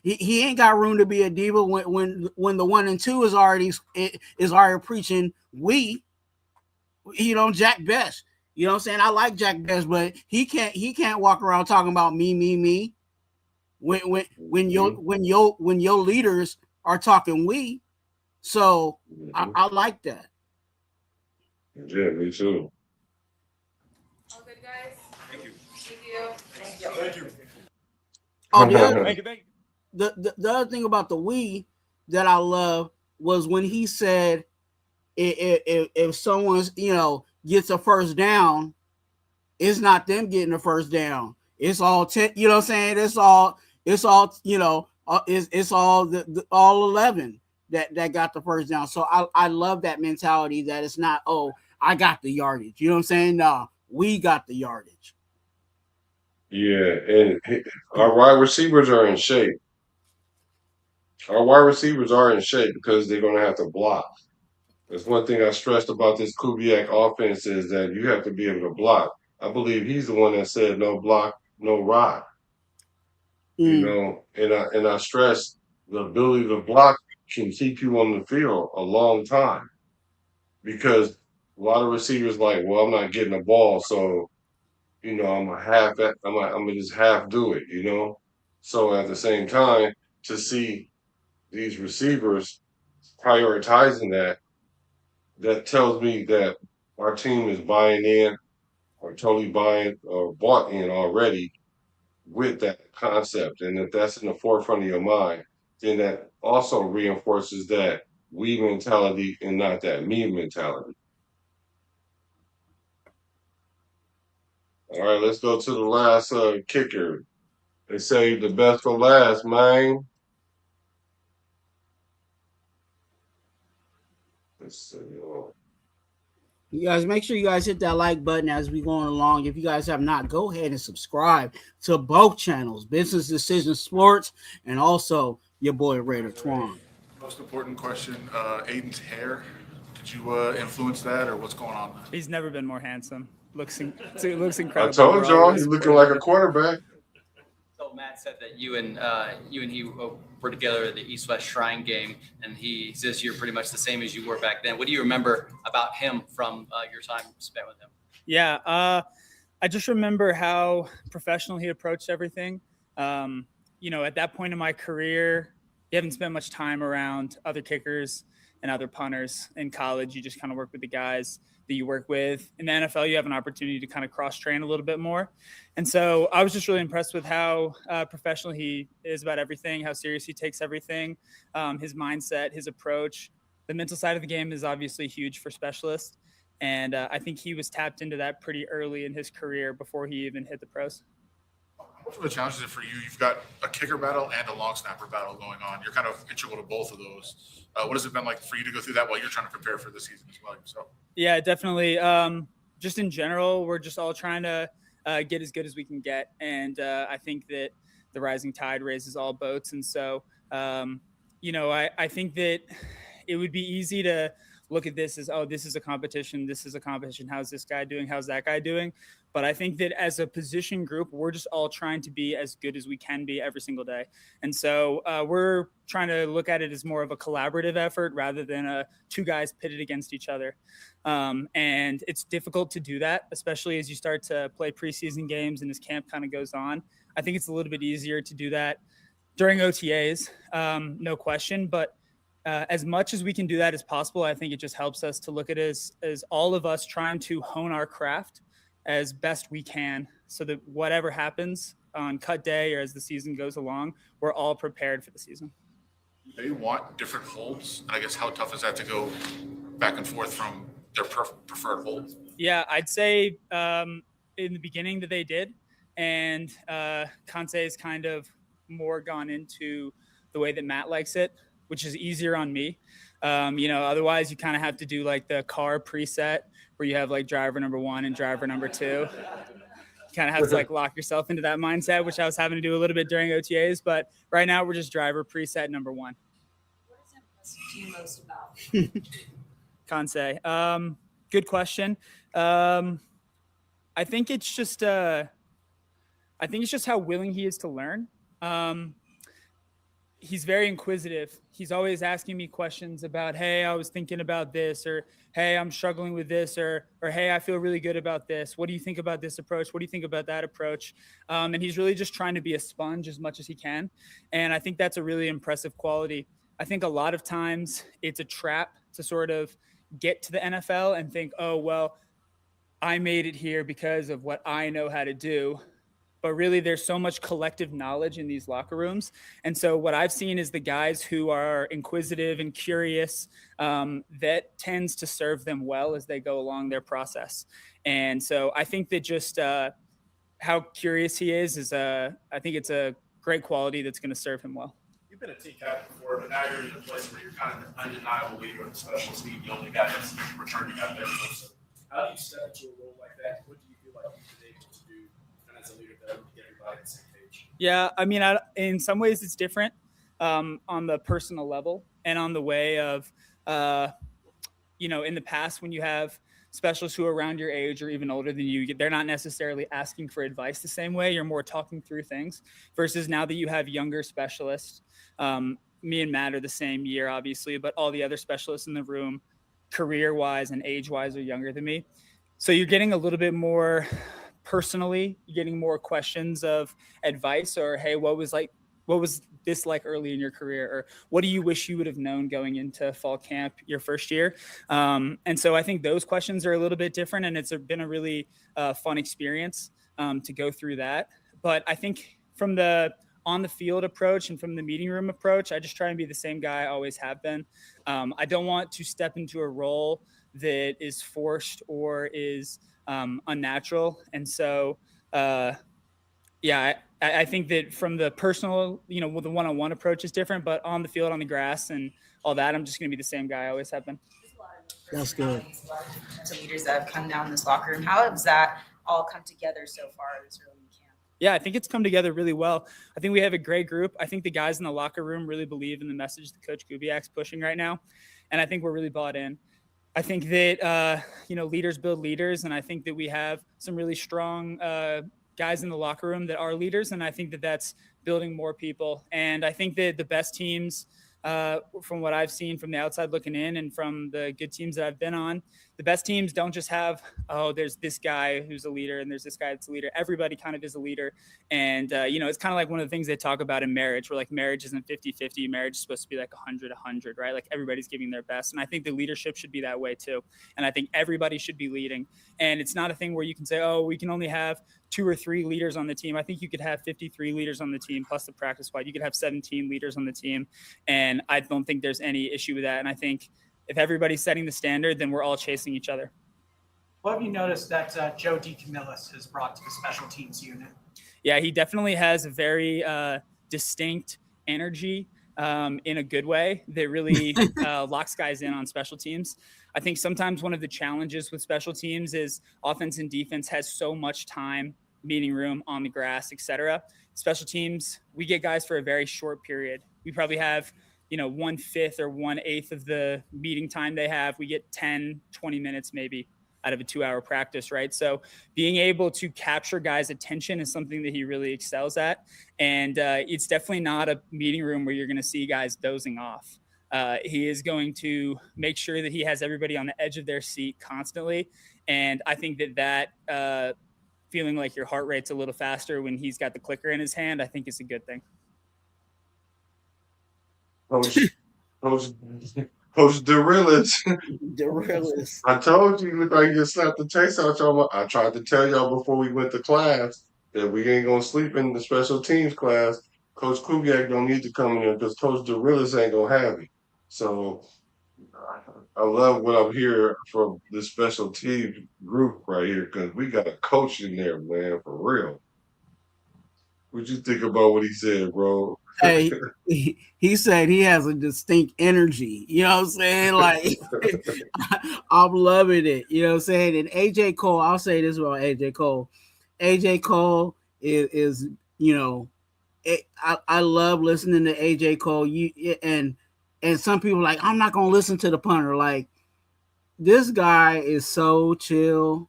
He ain't got room to be a diva when the 1 and 2 is already preaching we. Jack Best. You know what I'm saying? I like Jack Best, but he can't walk around talking about me. When your leaders are talking we, so I like that. Yeah, me too. All good, guys. Thank you. Thank you. Oh, the other thing about the we that I love was when he said if someone's gets a first down, it's not them getting a first down. It's all 10. You know what I'm saying? It's all it's all all 11 that got the first down. So I love that mentality that it's not, I got the yardage. You know what I'm saying? No, we got the yardage. Yeah, and our wide receivers are in shape. Our wide receivers are in shape because they're going to have to block. That's one thing I stressed about this Kubiak offense is that you have to be able to block. I believe he's the one that said no block, no rock. And I stress the ability to block can keep you on the field a long time because a lot of receivers like, well, I'm not getting the ball, so I'm gonna just half do it, So at the same time, to see these receivers prioritizing that tells me that our team is buying in or totally bought in already with that concept. And if that's in the forefront of your mind, then that also reinforces that we mentality and not that me mentality. All right, let's go to the last kicker. They say the best for last, man. Let's see. You guys, make sure you guys hit that like button as we going along. If you guys have not, go ahead and subscribe to both channels, Business Decision Sports and also your boy Raider Twuan. Most important question, Aiden's hair. Did you influence that, or what's going on? He's never been more handsome. Looks I incredible. told We're y'all always he's looking like a quarterback. So Matt said that you and he were together at the East-West Shrine game, and he says you're pretty much the same as you were back then. What do you remember about him from your time spent with him? Yeah, I just remember how professional he approached everything. At that point in my career, you haven't spent much time around other kickers and other punters. In college, you just kind of work with the guys that you work with. In the NFL, you have an opportunity to kind of cross-train a little bit more. And so I was just really impressed with how professional he is about everything, how serious he takes everything, his mindset, his approach. The mental side of the game is obviously huge for specialists. And I think he was tapped into that pretty early in his career before he even hit the pros. What are the challenges for you? You've got a kicker battle and a long snapper battle going on. You're kind of integral to both of those. What has it been like for you to go through that while you're trying to prepare for the season as well yourself? Yeah, definitely. Just in general, we're just all trying to get as good as we can get. And I think that the rising tide raises all boats. And so, I think that it would be easy to look at this as, oh, this is a competition. This is a competition. How's this guy doing? How's that guy doing? But I think that as a position group, we're just all trying to be as good as we can be every single day. And so we're trying to look at it as more of a collaborative effort rather than two guys pitted against each other. And it's difficult to do that, especially as you start to play preseason games and as camp kind of goes on. I think it's a little bit easier to do that during OTAs, no question. But as much as we can do that as possible, I think it just helps us to look at it as all of us trying to hone our craft as best we can so that whatever happens on cut day or as the season goes along, we're all prepared for the season. They want different holds. And I guess how tough is that to go back and forth from their preferred hold? Yeah, I'd say in the beginning that they did. And Kansai has kind of more gone into the way that Matt likes it, which is easier on me. Otherwise you kind of have to do like the car preset where you have like driver number 1 and driver number 2. You kind of have to like lock yourself into that mindset, which I was having to do a little bit during OTAs, but right now we're just driver preset number 1. What does it impress you most about? Kansai. Good question. I think it's just how willing he is to learn. He's very inquisitive. He's always asking me questions about, hey, I was thinking about this, or hey, I'm struggling with this, or hey, I feel really good about this. What do you think about this approach? What do you think about that approach? And he's really just trying to be a sponge as much as he can. And I think that's a really impressive quality. I think a lot of times it's a trap to sort of get to the NFL and think, oh, well, I made it here because of what I know how to do. But really, there's so much collective knowledge in these locker rooms. And so what I've seen is the guys who are inquisitive and curious, that tends to serve them well as they go along their process. And so I think that just how curious he is I think it's a great quality that's going to serve him well. You've been a team captain before, but now you're in a place where you're kind of the undeniable leader of the special team, the only guy that's returning out there. So how do you step into a role like that? What do you feel like you've been able to do as a leader to get everybody on the same page? Yeah, I mean, in some ways it's different on the personal level and on the way of, in the past when you have specialists who are around your age or even older than you, they're not necessarily asking for advice the same way. You're more talking through things versus now that you have younger specialists. Me and Matt are the same year, obviously, but all the other specialists in the room, career-wise and age-wise, are younger than me. So you're getting a little bit more personally, you're getting more questions of advice or, hey, what was this like early in your career? Or what do you wish you would have known going into fall camp your first year? And so I think those questions are a little bit different, and it's been a really fun experience to go through that. But I think from the on the field approach and from the meeting room approach, I just try and be the same guy I always have been. I don't want to step into a role that is forced or is unnatural. And so, I think that from the personal, the one-on-one approach is different, but on the field, on the grass and all that, I'm just going to be the same guy I always have been. That's good. To leaders that have come down in this locker room, how has that all come together so far this early in camp? Yeah, I think it's come together really well. I think we have a great group. I think the guys in the locker room really believe in the message that Coach Kubiak's pushing right now, and I think we're really bought in. I think that leaders build leaders, and I think that we have some really strong guys in the locker room that are leaders, and I think that that's building more people. And I think that the best teams, from what I've seen from the outside looking in and from the good teams that I've been on, the best teams don't just have, there's this guy who's a leader and there's this guy that's a leader. Everybody kind of is a leader. And, it's kind of like one of the things they talk about in marriage, where like marriage isn't 50-50. Marriage is supposed to be like 100-100, right? Like everybody's giving their best. And I think the leadership should be that way too. And I think everybody should be leading. And it's not a thing where you can say, oh, we can only have 2 or 3 leaders on the team. I think you could have 53 leaders on the team, plus the practice squad. You could have 17 leaders on the team. And I don't think there's any issue with that. And I think if everybody's setting the standard, then we're all chasing each other. What have you noticed that Joe Decamillis has brought to the special teams unit? Yeah, he definitely has a very distinct energy in a good way that really locks guys in on special teams. I think sometimes one of the challenges with special teams is offense and defense has so much time, meeting room, on the grass, etc. Special teams, we get guys for a very short period. We probably have 1/5 or 1/8 of the meeting time they have. We get 10, 20 minutes maybe out of a 2-hour practice, right? So being able to capture guys' attention is something that he really excels at. And it's definitely not a meeting room where you're going to see guys dozing off. He is going to make sure that he has everybody on the edge of their seat constantly. And I think that feeling like your heart rate's a little faster when he's got the clicker in his hand, I think is a good thing. Coach Derillis. Derillis. I told you, you look like you slapped the taste out y'all. I tried to tell y'all before we went to class that we ain't gonna sleep in the special teams class. Coach Kubiak don't need to come in here because Coach Derillis ain't gonna have it. So I love what I'm hearing from this special teams group right here because we got a coach in there, man, for real. What'd you think about what he said, bro? Hey, he said he has a distinct energy. You know what I'm saying? Like, I'm loving it. You know what I'm saying? And AJ Cole, I'll say this about AJ Cole. AJ Cole is I love listening to AJ Cole. And some people are like, I'm not gonna listen to the punter. Like, this guy is so chill,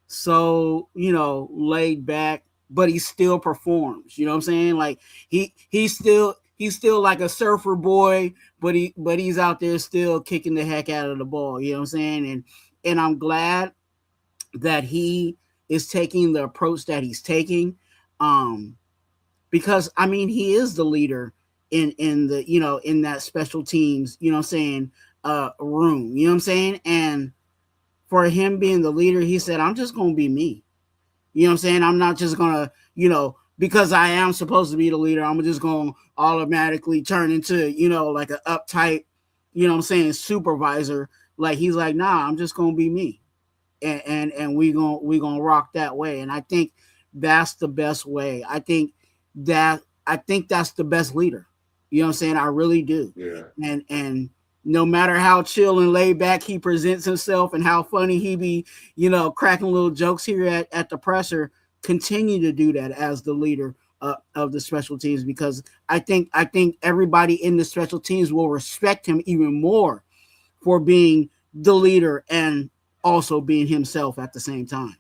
so laid back, but he still performs. You know what I'm saying? Like he's still like a surfer boy, but he's out there still kicking the heck out of the ball. You know what I'm saying? And I'm glad that he is taking the approach that he's taking. Because I mean, he is the leader in the in that special teams, room. You know what I'm saying? And for him being the leader, he said, I'm just gonna be me. You know what I'm saying? I'm not just gonna, because I am supposed to be the leader, I'm just gonna automatically turn into, like an uptight, supervisor. Like, he's like, nah, I'm just gonna be me. And we gonna rock that way. And I think that's the best way. I think that's the best leader. You know what I'm saying? I really do. Yeah. And no matter how chill and laid back he presents himself and how funny he be, cracking little jokes here at the presser, continue to do that as the leader of the special teams, because I think everybody in the special teams will respect him even more for being the leader and also being himself at the same time.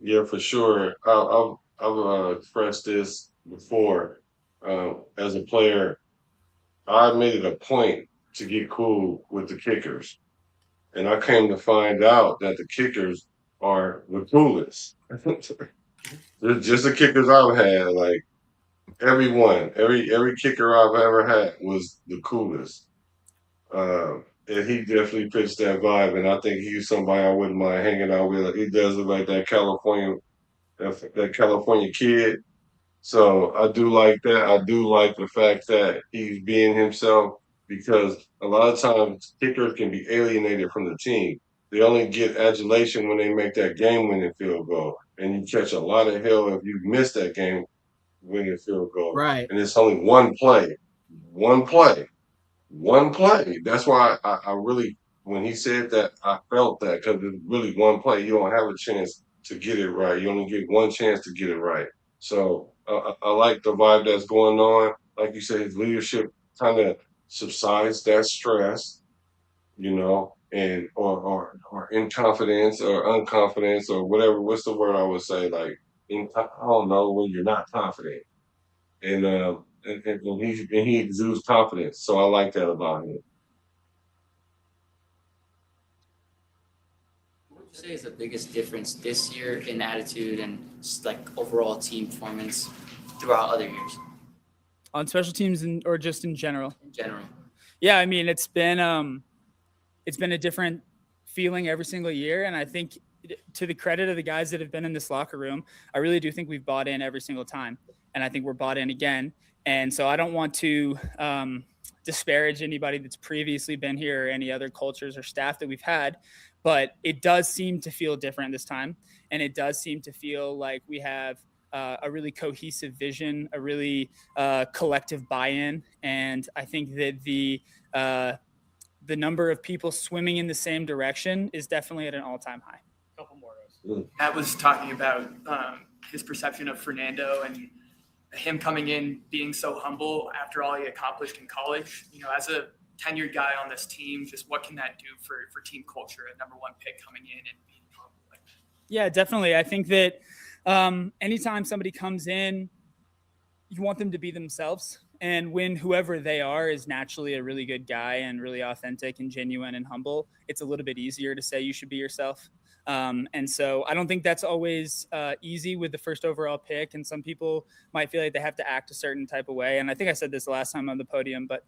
Yeah, for sure. I've expressed this before. As a player, I made it a point to get cool with the kickers. And I came to find out that the kickers are the coolest. They're just the kickers I've had. Like, every kicker I've ever had was the coolest. And he definitely fits that vibe. And I think he's somebody I wouldn't mind hanging out with. He does look like that California kid. So I do like that. I do like the fact that he's being himself, because a lot of times kickers can be alienated from the team. They only get adulation when they make that game-winning field goal. And you catch a lot of hell if you miss that game-winning field goal. Right. And it's only one play. One play. That's why I really, when he said that, I felt that, because it's really one play. You don't have a chance to get it right. You only get one chance to get it right. So I like the vibe that's going on. Like you said, his leadership kind of subsides that stress, you know, and or in confidence or unconfidence or whatever. What's the word I would say? Like I don't know, when you're not confident, and he exudes confidence. So I like that about him. What would you say is the biggest difference this year in attitude and just like overall team performance throughout other years? On special teams or just in general? In general. Yeah, I mean, it's been a different feeling every single year, and I think to the credit of the guys that have been in this locker room, I really do think we've bought in every single time, and I think we're bought in again. And so I don't want to disparage anybody that's previously been here or any other cultures or staff that we've had, but it does seem to feel different this time, and it does seem to feel like we have a really cohesive vision, a really collective buy-in, and I think that the number of people swimming in the same direction is definitely at an all-time high. Couple more rows. Matt was talking about his perception of Fernando and him coming in being so humble after all he accomplished in college. You know, as a tenured guy on this team, just what can that do for team culture? A number one pick coming in and being humble like that. Yeah, definitely. I think that anytime somebody comes in, you want them to be themselves. And when whoever they are is naturally a really good guy and really authentic and genuine and humble, it's a little bit easier to say you should be yourself. And so I don't think that's always easy with the first overall pick. And some people might feel like they have to act a certain type of way. And I think I said this last time on the podium, but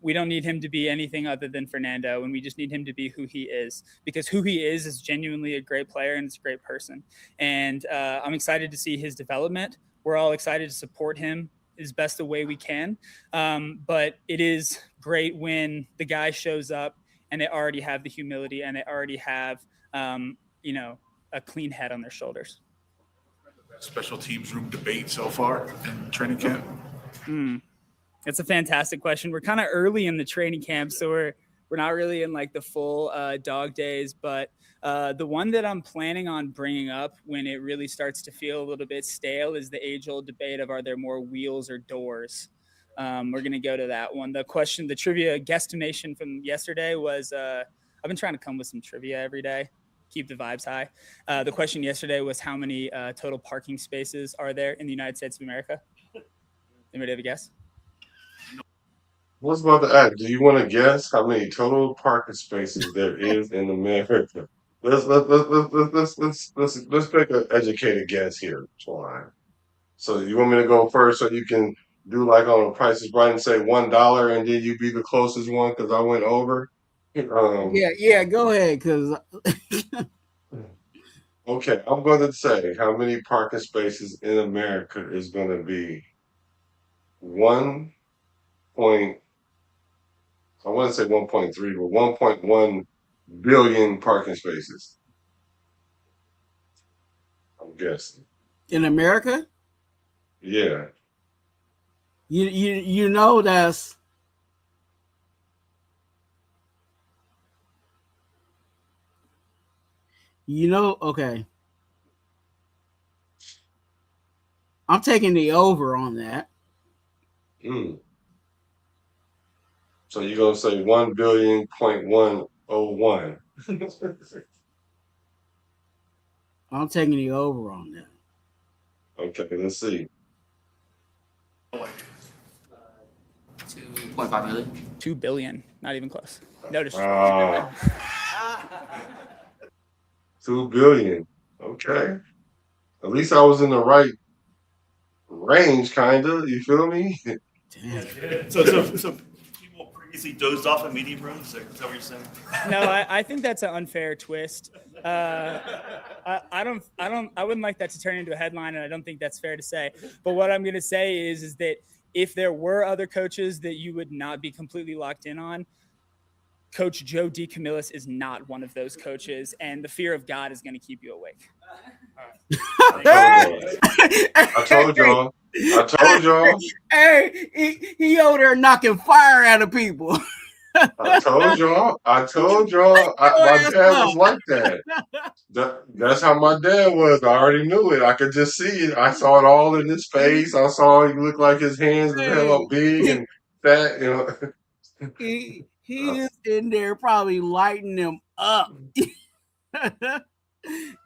we don't need him to be anything other than Fernando. And we just need him to be who he is, because who he is genuinely a great player and it's a great person. And I'm excited to see his development. We're all excited to support him as best the way we can. But it is great when the guy shows up and they already have the humility and they already have, a clean head on their shoulders. Special teams room debate so far in training camp? It's a fantastic question. We're kind of early in the training camp, so we're not really in like the full dog days, but the one that I'm planning on bringing up when it really starts to feel a little bit stale is the age-old debate of, are there more wheels or doors? We're going to go to that one. The trivia guesstimation from yesterday was, I've been trying to come with some trivia every day, keep the vibes high. The question yesterday was, how many total parking spaces are there in the United States of America? Anybody have a guess? I was about to ask, do you want to guess how many total parking spaces there is in America? Let's take an educated guess here, Twuan. So you want me to go first so you can do like on the Price is Right and say $1 and then you be the closest one because I went over? Yeah, go ahead, because okay, I'm going to say how many parking spaces in America is going to be I want to say 1.3, but 1.1 billion parking spaces. I'm guessing. in America, Yeah. you know that's okay. I'm taking the over on that. So you're going to say 1 billion.101. I'm taking the over on that. Okay, let's see. 2.5 million. 2 billion, not even close. Notice. 2 billion. Okay. At least I was in the right range, kind of. You feel me? So people previously dozed off in meeting rooms? Is that what you're saying? No, I think that's an unfair twist. I wouldn't like that to turn into a headline, and I don't think that's fair to say. But what I'm going to say is that if there were other coaches that you would not be completely locked in on, Coach Joe Decamillis is not one of those coaches, and the fear of God is going to keep you awake. I told y'all. Hey, he over there knocking fire out of people. I told y'all. My dad was like that. That's how my dad was. I already knew it. I could just see it. I saw it all in his face. I saw he looked like his hands was hella big and fat. You know. He is in there probably lighting them up.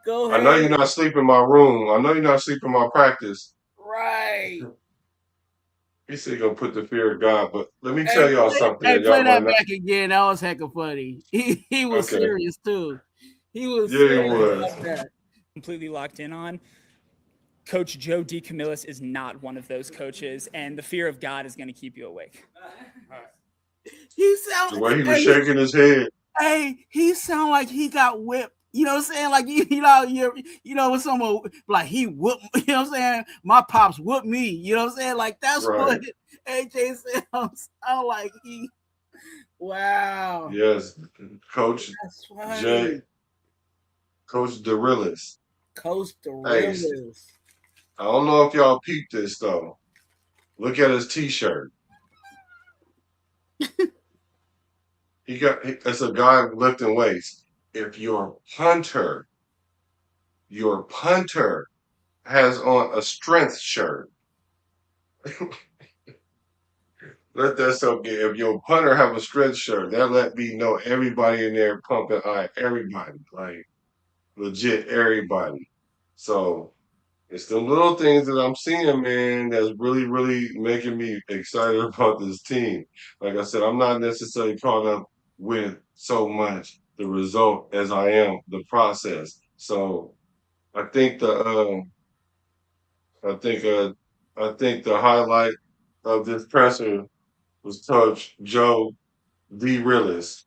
Go ahead. I know you're not sleeping in my room. I know you're not sleeping in my practice. Right. He said he gonna put the fear of God, but let me tell y'all something. Hey, that y'all play that might not. back again. That was hecka funny. He was Okay. serious too. He was Yeah, he serious was. like that. Completely locked in on. Coach Joe Decamillis is not one of those coaches, and the fear of God is going to keep you awake. He sound The way he was shaking his head. Hey, he sound like he got whipped. You know what I'm saying? Like you know when someone like he whooped, you know what I'm saying? My pops whooped me. You know what I'm saying? Like that's Right. what AJ sounds like. He wow. Yes, Coach That's right. J. Coach Derillis. Coach Hey, Derillis. I don't know if y'all peeped this though. Look at his T-shirt. It's a guy lifting weights. If your punter has on a strength shirt, let that soak in. If your punter have a strength shirt, that let me know everybody in there pumping iron. Everybody, like legit everybody. So it's the little things that I'm seeing, man, that's really, really making me excited about this team. Like I said, I'm not necessarily caught up with so much the result as I am the process. So I think I think I think the highlight of this presser was Coach Joe D. Rillis.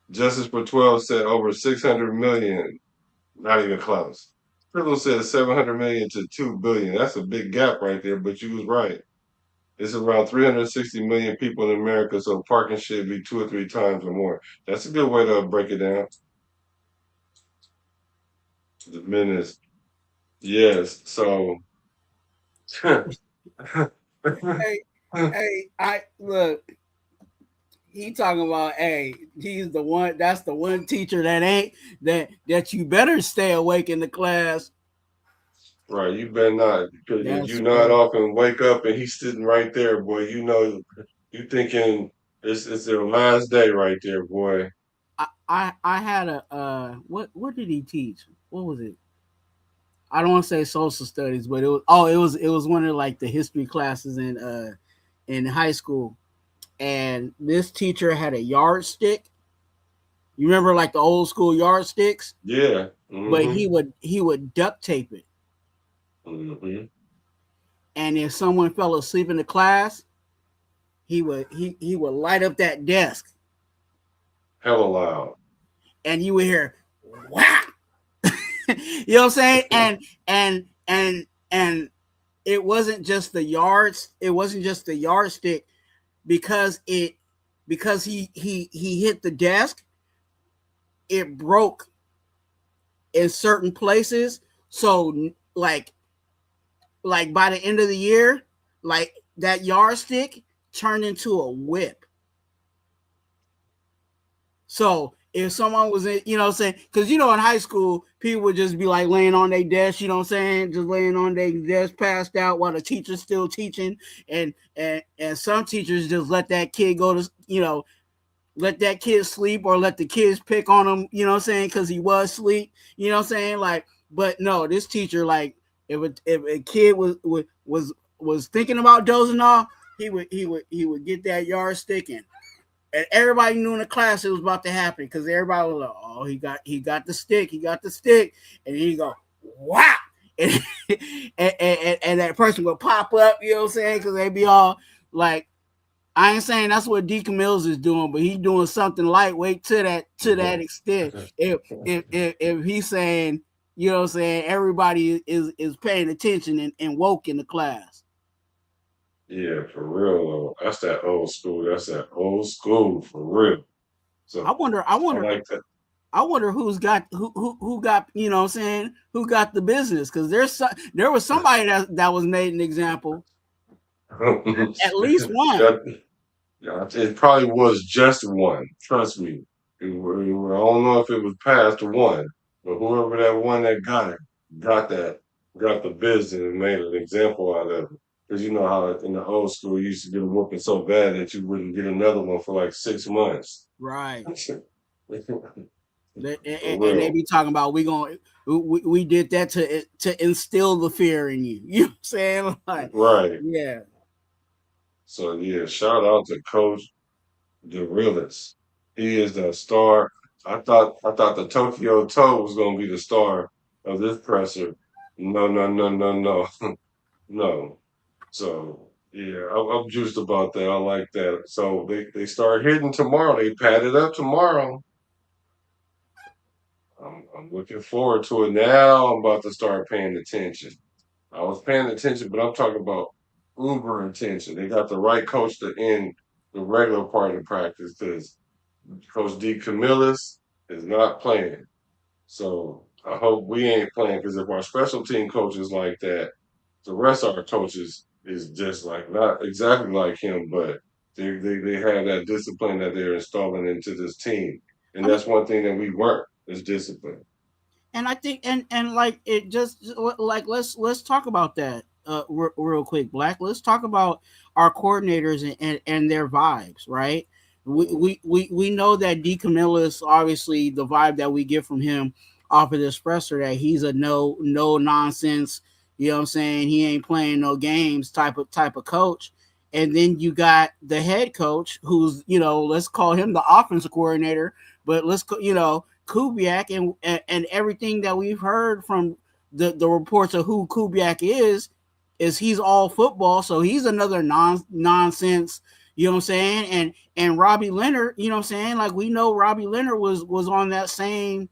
Justice for 12 said over 600 million. Not even close. Triple said 700 million to 2 billion. That's a big gap right there, but you was right. It's around 360 million people in America, so parking should be 2 or 3 times or more. That's a good way to break it down. The minutes. Yes. So Hey, I look. He talking about, hey, he's the one. That's the one teacher that you better stay awake in the class. Right, you better not, because if That's you nod right. off and wake up and he's sitting right there, boy, you know, you thinking it's their last day right there, boy. I had a what did he teach? What was it? I don't want to say social studies, but it was one of like the history classes in high school, and this teacher had a yardstick. You remember like the old school yardsticks? Yeah. But he would duct tape it. Mm-hmm. And if someone fell asleep in the class, he would light up that desk. Hella loud. And you would hear whack. You know what I'm saying? And it wasn't just the yardstick because he hit the desk, it broke in certain places. So like by the end of the year, like that yardstick turned into a whip. So if someone was in, you know what I'm saying, because you know in high school, people would just be like laying on their desk, you know what I'm saying, just laying on their desk passed out while the teacher's still teaching. And some teachers just let that kid go to, you know, let that kid sleep or let the kids pick on him, you know what I'm saying, because he was asleep, you know what I'm saying? Like, but no, this teacher, like, if a kid was thinking about dozing off, he would get that yardstick and everybody knew in the class it was about to happen because everybody was like, oh, he got the stick, and he go, wow. And, and that person would pop up, you know what I'm saying? Because they'd be all like, I ain't saying that's what Decamillis is doing, but he's doing something lightweight to that extent. If he's saying, you know what I'm saying, everybody is paying attention and woke in the class. Yeah, for real. That's that old school. That's that old school for real. So I wonder I like that. I wonder who got you know what I'm saying, who got the business, because there was somebody that was made an example. At least one. Yeah, it probably was just one. Trust me. I don't know if it was past one, but whoever that one that got it, got the business and made an example out of it. Because you know how in the old school you used to get a whooping so bad that you wouldn't get another one for like 6 months. Right. For And real. they be talking about we did that to instill the fear in you. You know what I'm saying? Like, Right. yeah. So yeah, shout out to Coach DeRillis. He is the star. I thought the Tokyo Toe was gonna be the star of this presser. No, no, no, no, no, no. So yeah, I'm juiced about that. I like that. So they start hitting tomorrow. They pad it up tomorrow. I'm looking forward to it. Now I'm about to start paying attention. I was paying attention, but I'm talking about uber attention. They got the right coach to end the regular part of practice because Coach Decamillis is not playing. So I hope we ain't playing because if our special team coach is like that, the rest of our coaches is just like not exactly like him, but they have that discipline that they're installing into this team. And that's one thing that we weren't is discipline. And I think and like it just like let's talk about that real quick, Black. Let's talk about our coordinators and their vibes, right? We know that Decamillis, obviously the vibe that we get from him off of this presser, that he's a no nonsense, you know what I'm saying, he ain't playing no games type of coach. And then you got the head coach who's, you know, let's call him the offensive coordinator, but Kubiak and everything that we've heard from the reports of who Kubiak is he's all football. So he's another nonsense, you know what I'm saying? And Robbie Leonard, you know what I'm saying? Like we know Robbie Leonard was on that same,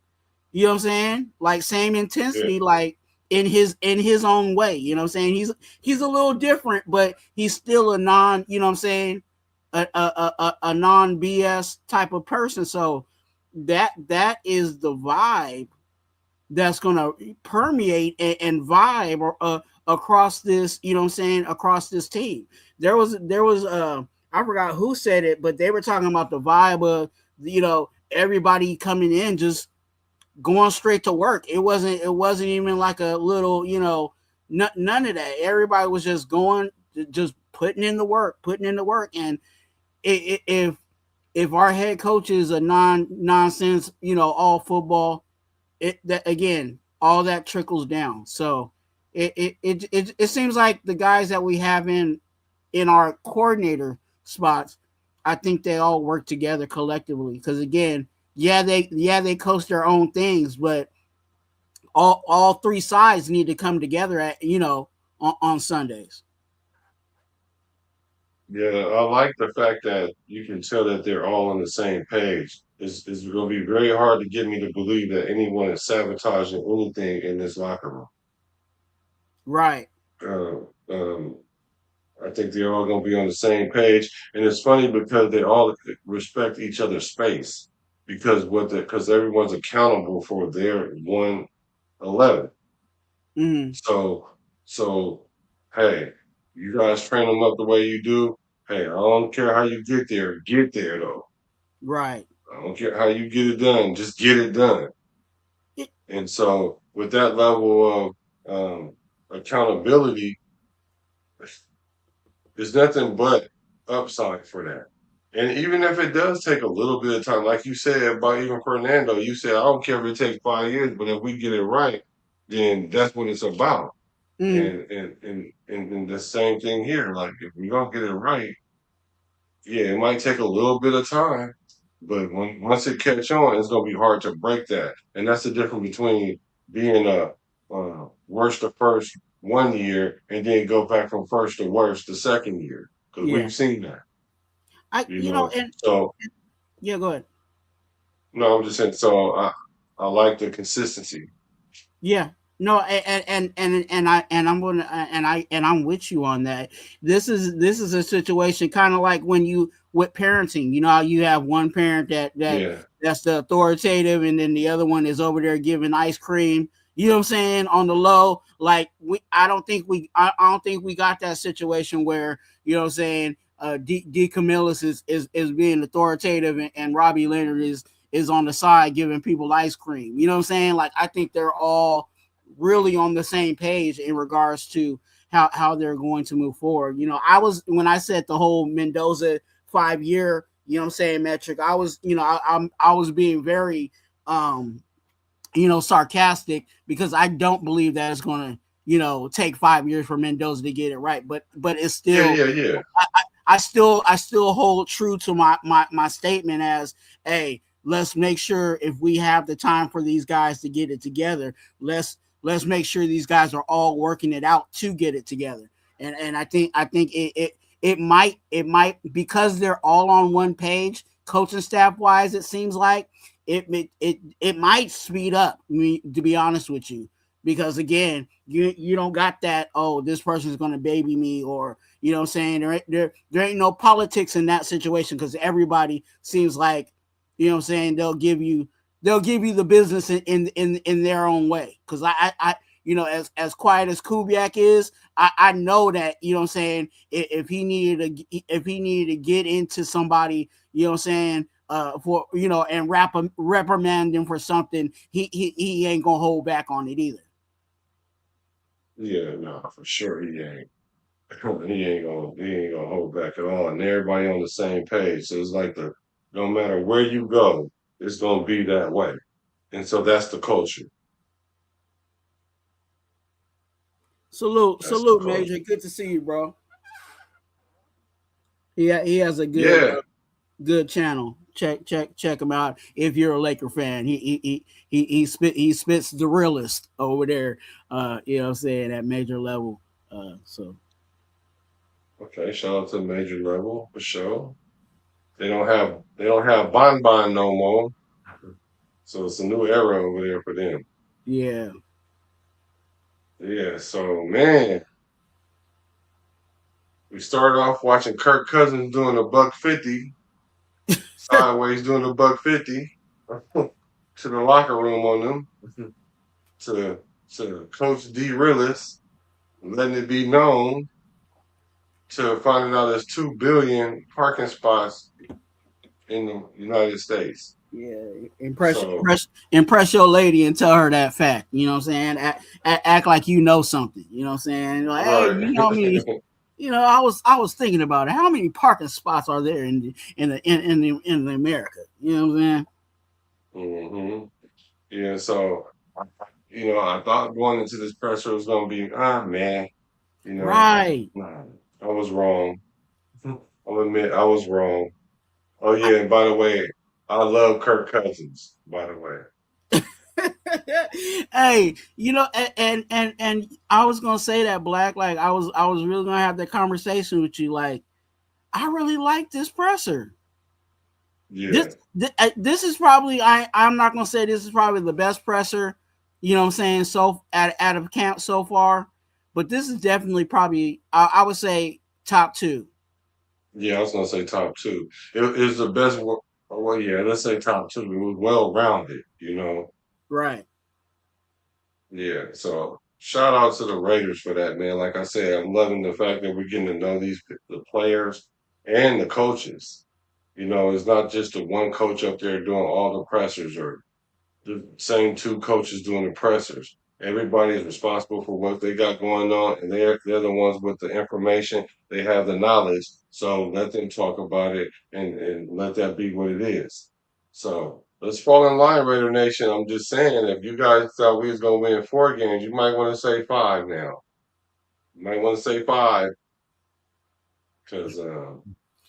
you know what I'm saying? Like same intensity, like in his own way, you know what I'm saying? He's a little different, but he's still a non, you know what I'm saying? A non BS type of person. So that is the vibe that's going to permeate and vibe across this, you know what I'm saying, across this team. There was I forgot who said it, but they were talking about the vibe of, you know, everybody coming in just going straight to work. It wasn't even like a little, you know, none of that. Everybody was just going, just putting in the work. And if our head coach is a nonsense, you know, all football, again, all that trickles down. So it seems like the guys that we have in our coordinator spots, I think they all work together collectively. Because again, they coach their own things, but all three sides need to come together at, you know, on Sundays. Yeah, I like the fact that you can tell that they're all on the same page. It's going to be very hard to get me to believe that anyone is sabotaging anything in this locker room. Right. I think they're all going to be on the same page, and it's funny because they all respect each other's space because everyone's accountable for their 111. Mm-hmm. So hey, you guys train them up the way you do. Hey, I don't care how you get there though. Right. I don't care how you get it done, just get it done. And so with that level of accountability, there's nothing but upside for that. And even if it does take a little bit of time, like you said about even Fernando, you said, I don't care if it takes 5 years, but if we get it right, then that's what it's about. And the same thing here. Like if we don't get it right, yeah, it might take a little bit of time, but once it catch on, it's gonna be hard to break that. And that's the difference between being a worst to first 1 year and then go back from first to worst the second year because we've seen that. Yeah, go ahead. No, I'm just saying. So I like the consistency. Yeah. No, and I'm with you on that. This is a situation kind of like when you with parenting. You know how you have one parent that's the authoritative, and then the other one is over there giving ice cream, You know what I'm saying? On the low, like I don't think we got that situation where, you know what I'm saying, Decamillis is being authoritative and Robbie Leonard is on the side giving people ice cream. You know what I'm saying? Like I think they're all really on the same page in regards to how they're going to move forward. You know, when I said the whole Mendoza 5-year, you know what I'm saying, metric, I was, you know, I was being very sarcastic because I don't believe that it's going to, you know, take 5 years for Mendoza to get it right. But it's still, Yeah. I still hold true to my statement as, hey, let's make sure if we have the time for these guys to get it together, let's make sure these guys are all working it out to get it together. And I think it might because they're all on one page, coaching staff wise, it seems like it might speed up, to be honest with you, because again, you don't got that, oh, this person is going to baby me, or, you know what I'm saying, there ain't no politics in that situation, because everybody seems like, you know what I'm saying, they'll give you the business in their own way. Because I you know, as quiet as Kubiak is, I know that, you know what I'm saying, if he needed to get into somebody, you know what I'm saying, for, you know, and reprimand them for something, he ain't gonna hold back on it either. Yeah, no, for sure he ain't. He ain't gonna hold back at all. And everybody on the same page. So it's like no matter where you go, it's gonna be that way. And so that's the culture. Salute, Major. Good to see you, bro. He has a good channel. Check him out if you're a Laker fan. He spits the realest over there. You know what I'm saying, at major level. So Okay, shout out to major level for sure. They don't have Bon no more. So it's a new era over there for them. yeah. Yeah, so man, we started off watching Kirk Cousins doing $150, sideways doing $150 to the locker room on them, to Coach D Realist, letting it be known, to finding out there's 2 billion parking spots in the United States. Yeah, impress your lady and tell her that fact. You know what I'm saying? Act like you know something. You know what I'm saying? Like, hey, you know me. You know, I was thinking about it. How many parking spots are there in America? You know what I'm saying? Mm-hmm. Yeah, so you know, I thought going into this pressure was gonna be, man, you know, right. Nah, I was wrong. I'll admit I was wrong. Oh yeah, and by the way, I love Kirk Cousins, by the way. Hey, you know, and I was gonna say that, Black, like I was really gonna have that conversation with you. Like, I really like this presser. Yeah. This is probably, I'm not gonna say this is probably the best presser, you know what I'm saying, so out of camp so far, but this is definitely probably, I would say, top 2. Yeah, I was gonna say top 2. It is the best. Well, yeah, let's say top 2. It was well rounded, you know. Right. Yeah. So shout out to the Raiders for that, man. Like I said, I'm loving the fact that we're getting to know the players and the coaches. You know, it's not just the one coach up there doing all the pressers, or the same 2 coaches doing the pressers. Everybody is responsible for what they got going on, and they're the ones with the information. They have the knowledge, so let them talk about it and let that be what it is. So let's fall in line, Raider Nation. I'm just saying, if you guys thought we was gonna win 4 games, you might want to say 5 now. You might want to say 5 because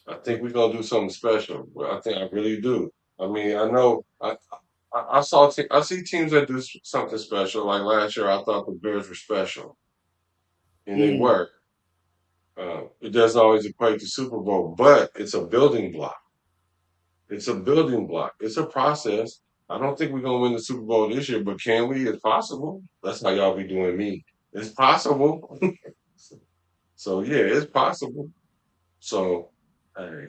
I think we're gonna do something special. Well, I really do. I mean, I know I see teams that do something special. Like last year, I thought the Bears were special, and they were. It doesn't always equate to Super Bowl, but it's a building block. It's a building block. It's a process. I don't think we're gonna win the Super Bowl this year, but can we? It's possible. That's how y'all be doing me. It's possible. So yeah, it's possible. So hey,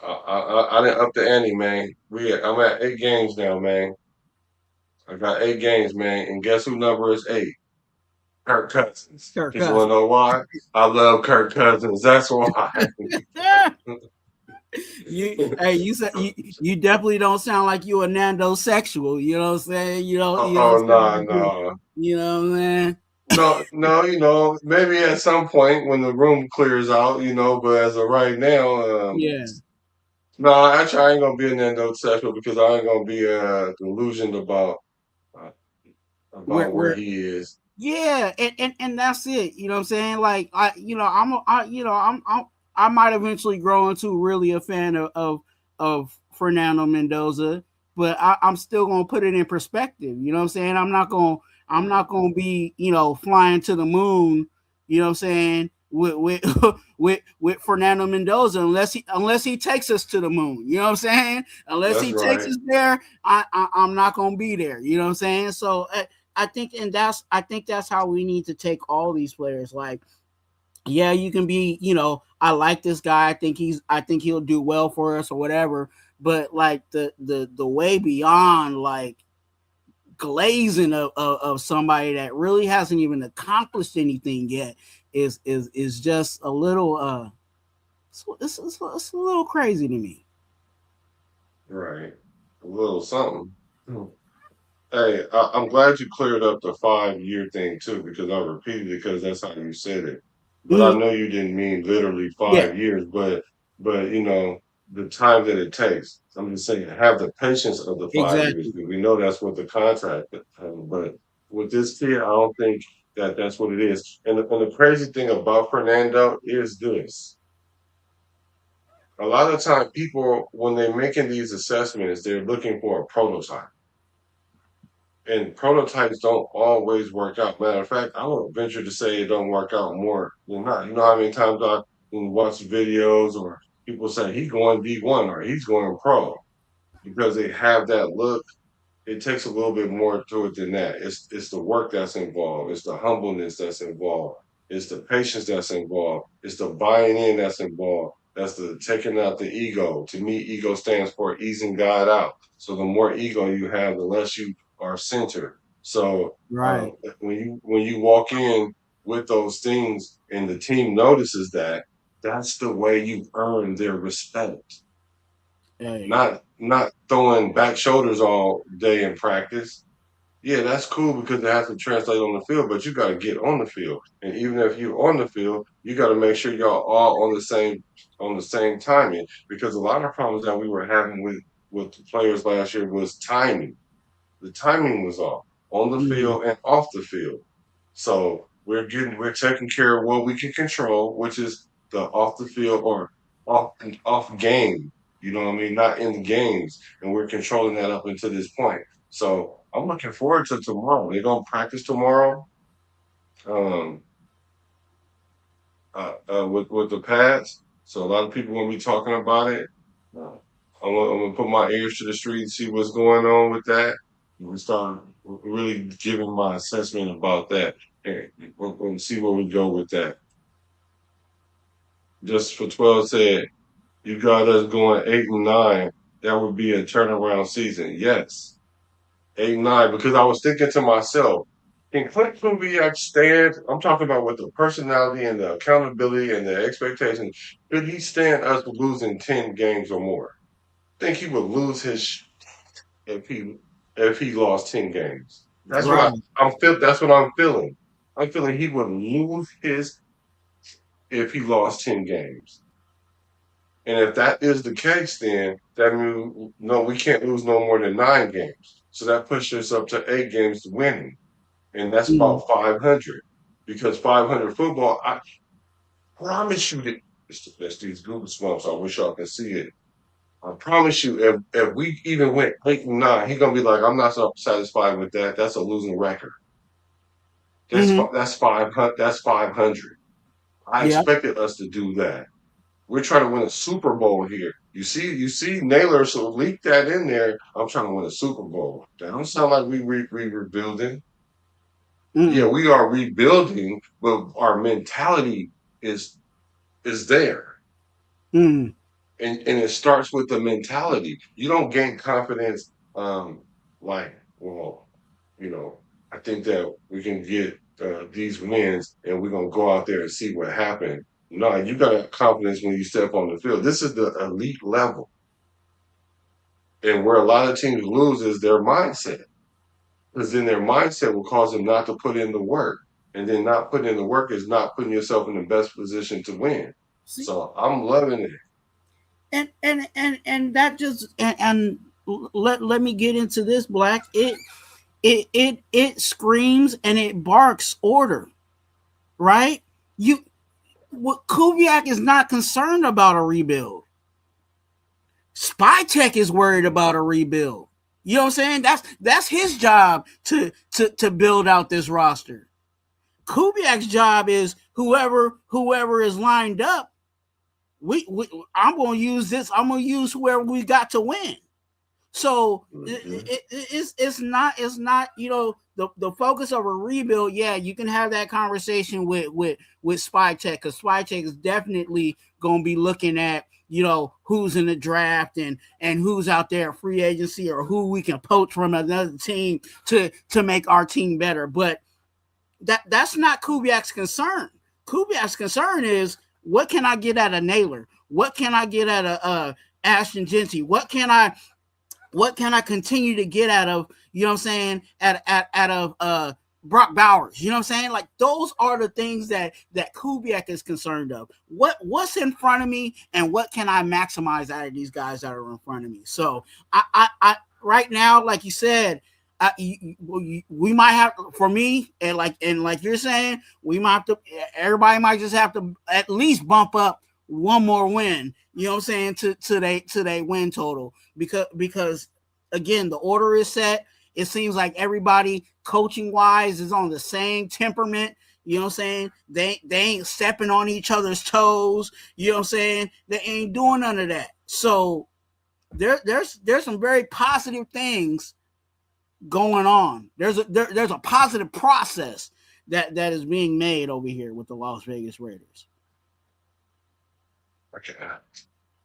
I didn't up the ante, man. I'm at 8 games now, man. I got 8 games, man. And guess who number is 8? Kirk Cousins. Kirk Because you want to know why? I love Kirk Cousins. That's why. You said you definitely don't sound like you a Nando sexual. You know what I'm saying? You know. No. You know what I'm saying? No, maybe at some point when the room clears out, but as of right now, Yeah. no, actually, I ain't gonna be an endosexual because I ain't gonna be delusioned uh, about where Where he is. Yeah, and that's it. You know what I'm saying? Like I might eventually grow into really a fan of Fernando Mendoza, but I'm still gonna put it in perspective. You know what I'm saying? I'm not gonna be flying to the moon. You know what I'm saying? With with Fernando Mendoza unless he takes us to the moon. You know what I'm saying? Unless That's he takes right. us there, I'm not gonna be there. You know what I'm saying? So. I think that's how we need to take all these players. Like, yeah, you can be, I like this guy. I think he'll do well for us or whatever. But like the way beyond like glazing of somebody that really hasn't even accomplished anything yet is just a little it's a little crazy to me. Right. A little something. Hey, I'm glad you cleared up the 5-year thing too, because I repeated it because that's how you said it. But I know you didn't mean literally Yeah. 5 years, but the time that it takes. I'm just saying, have the patience of the 5 years Exactly. because we know that's what the contract. But with this kid, I don't think that that's what it is. And the crazy thing about Fernando is this: a lot of time, people when they're making these assessments, they're looking for a prototype. And prototypes don't always work out. Matter of fact, I would venture to say it don't work out more than not. You know how many times I watch videos or people say he's going D1 or he's going pro because they have that look. It takes a little bit more to it than that. It's the work that's involved. It's the humbleness that's involved. It's the patience that's involved. It's the buying in that's involved. That's the taking out the ego. To me, ego stands for easing God out. So the more ego you have, the less you are centered. So Right. when you walk in with those things and the team notices that, that's the way you earn their respect. Hey. Not throwing back shoulders all day in practice. Yeah, that's cool because it has to translate on the field, but you got to get on the field. And even if you're on the field, you got to make sure y'all all on the same timing. Because a lot of problems that we were having with the players last year was timing. The timing was off on the field and off the field. So we're taking care of what we can control, which is the off the field or off game. You know what I mean? Not in the games, and we're controlling that up until this point. So I'm looking forward to tomorrow. They're gonna practice tomorrow, um, with the pads. So a lot of people gonna be talking about it. Uh, I'm gonna put my ears to the street and see what's going on with that. We start really giving my assessment about that, and we'll see where we go with that. Just for 12 said, you got us going 8-9. That would be a turnaround season. Yes, 8-9. Because I was thinking to myself, can Clint Kubiak stand? I'm talking about with the personality and the accountability and the expectations. Could he stand us losing 10 games or more? Think he would lose his if he lost 10 games. That's what Right. I'm feel. That's what I'm feeling. I'm feeling he would lose his if he lost 10 games. And if that is the case, then that means no, we can't lose no more than 9 games. So that pushes us up to 8 games to winning, and that's about 500. Because 500 football, I promise you that it's these Google swamps. I wish y'all could see it. I promise you, if we even went 8-9, he's gonna be like, I'm not so satisfied with that. That's a losing record. That's 500. That's 500. I Yeah. expected us to do that. We're trying to win a Super Bowl here. You see, Nailor so leak that in there. I'm trying to win a Super Bowl. That don't sound like we rebuilding. Yeah, we are rebuilding, but our mentality is there. And it starts with the mentality. You don't gain confidence like, well, I think that we can get these wins, and we're gonna go out there and see what happened. No, you got confidence when you step on the field. This is the elite level, and where a lot of teams lose is their mindset, because then their mindset will cause them not to put in the work, and then not putting in the work is not putting yourself in the best position to win. So I'm loving it. And that just and let me get into this, Black. It screams and it barks order, right? Kubiak is not concerned about a rebuild. Spytech is worried about a rebuild. You know what I'm saying? That's his job to build out this roster. Kubiak's job is whoever is lined up. I'm gonna use this. I'm gonna use whoever we got to win. So it's not the focus of a rebuild. Yeah, you can have that conversation with Spytech, because Spytech is definitely gonna be looking at who's in the draft and who's out there at free agency, or who we can poach from another team to make our team better. But that's not Kubiak's concern. Kubiak's concern is, what can I get out of Nailor? What can I get out of Ashton Genty? What can I continue to get out of, out of Brock Bowers? You know what I'm saying? Like, those are the things that Kubiak is concerned of. What's in front of me, and what can I maximize out of these guys that are in front of me? So I right now, like you said, we might have, for me, and like you're saying, everybody might just have to at least bump up one more win, you know what I'm saying, to they win total, because again, the order is set. It seems like everybody coaching wise is on the same temperament. You know what I'm saying? They ain't stepping on each other's toes. You know what I'm saying? They ain't doing none of that. So there's some very positive things going on. There's a positive process that is being made over here with the Las Vegas Raiders. Okay.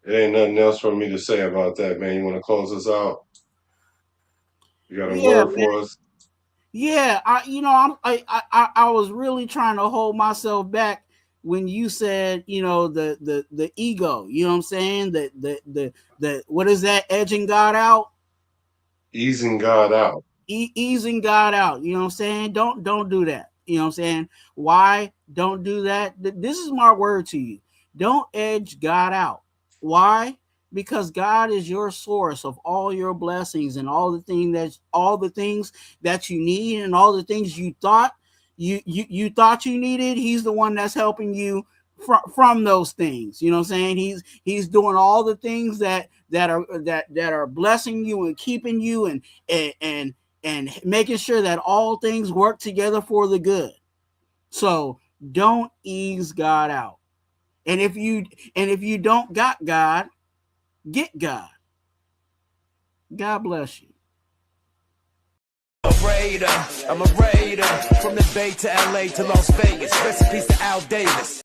There ain't nothing else for me to say about that, man. You want to close us out? You got a word for us? Yeah, I was really trying to hold myself back when you said, the ego. You know what I'm saying? The what is that? Edging God out? Easing God out. Easing God out. You know what I'm saying? Don't do that. You know what I'm saying? Why don't do that? This is my word to you. Don't edge God out. Why? Because God is your source of all your blessings and all the things that you need, and all the things you thought you thought you needed. He's the one that's helping you from those things. You know what I'm saying? He's doing all the things that are blessing you and keeping you and making sure that all things work together for the good. So don't ease God out. And if you don't got God, get God. God bless you. I'm a Raider from the Bay to LA to Las Vegas. Rest in peace to Al Davis.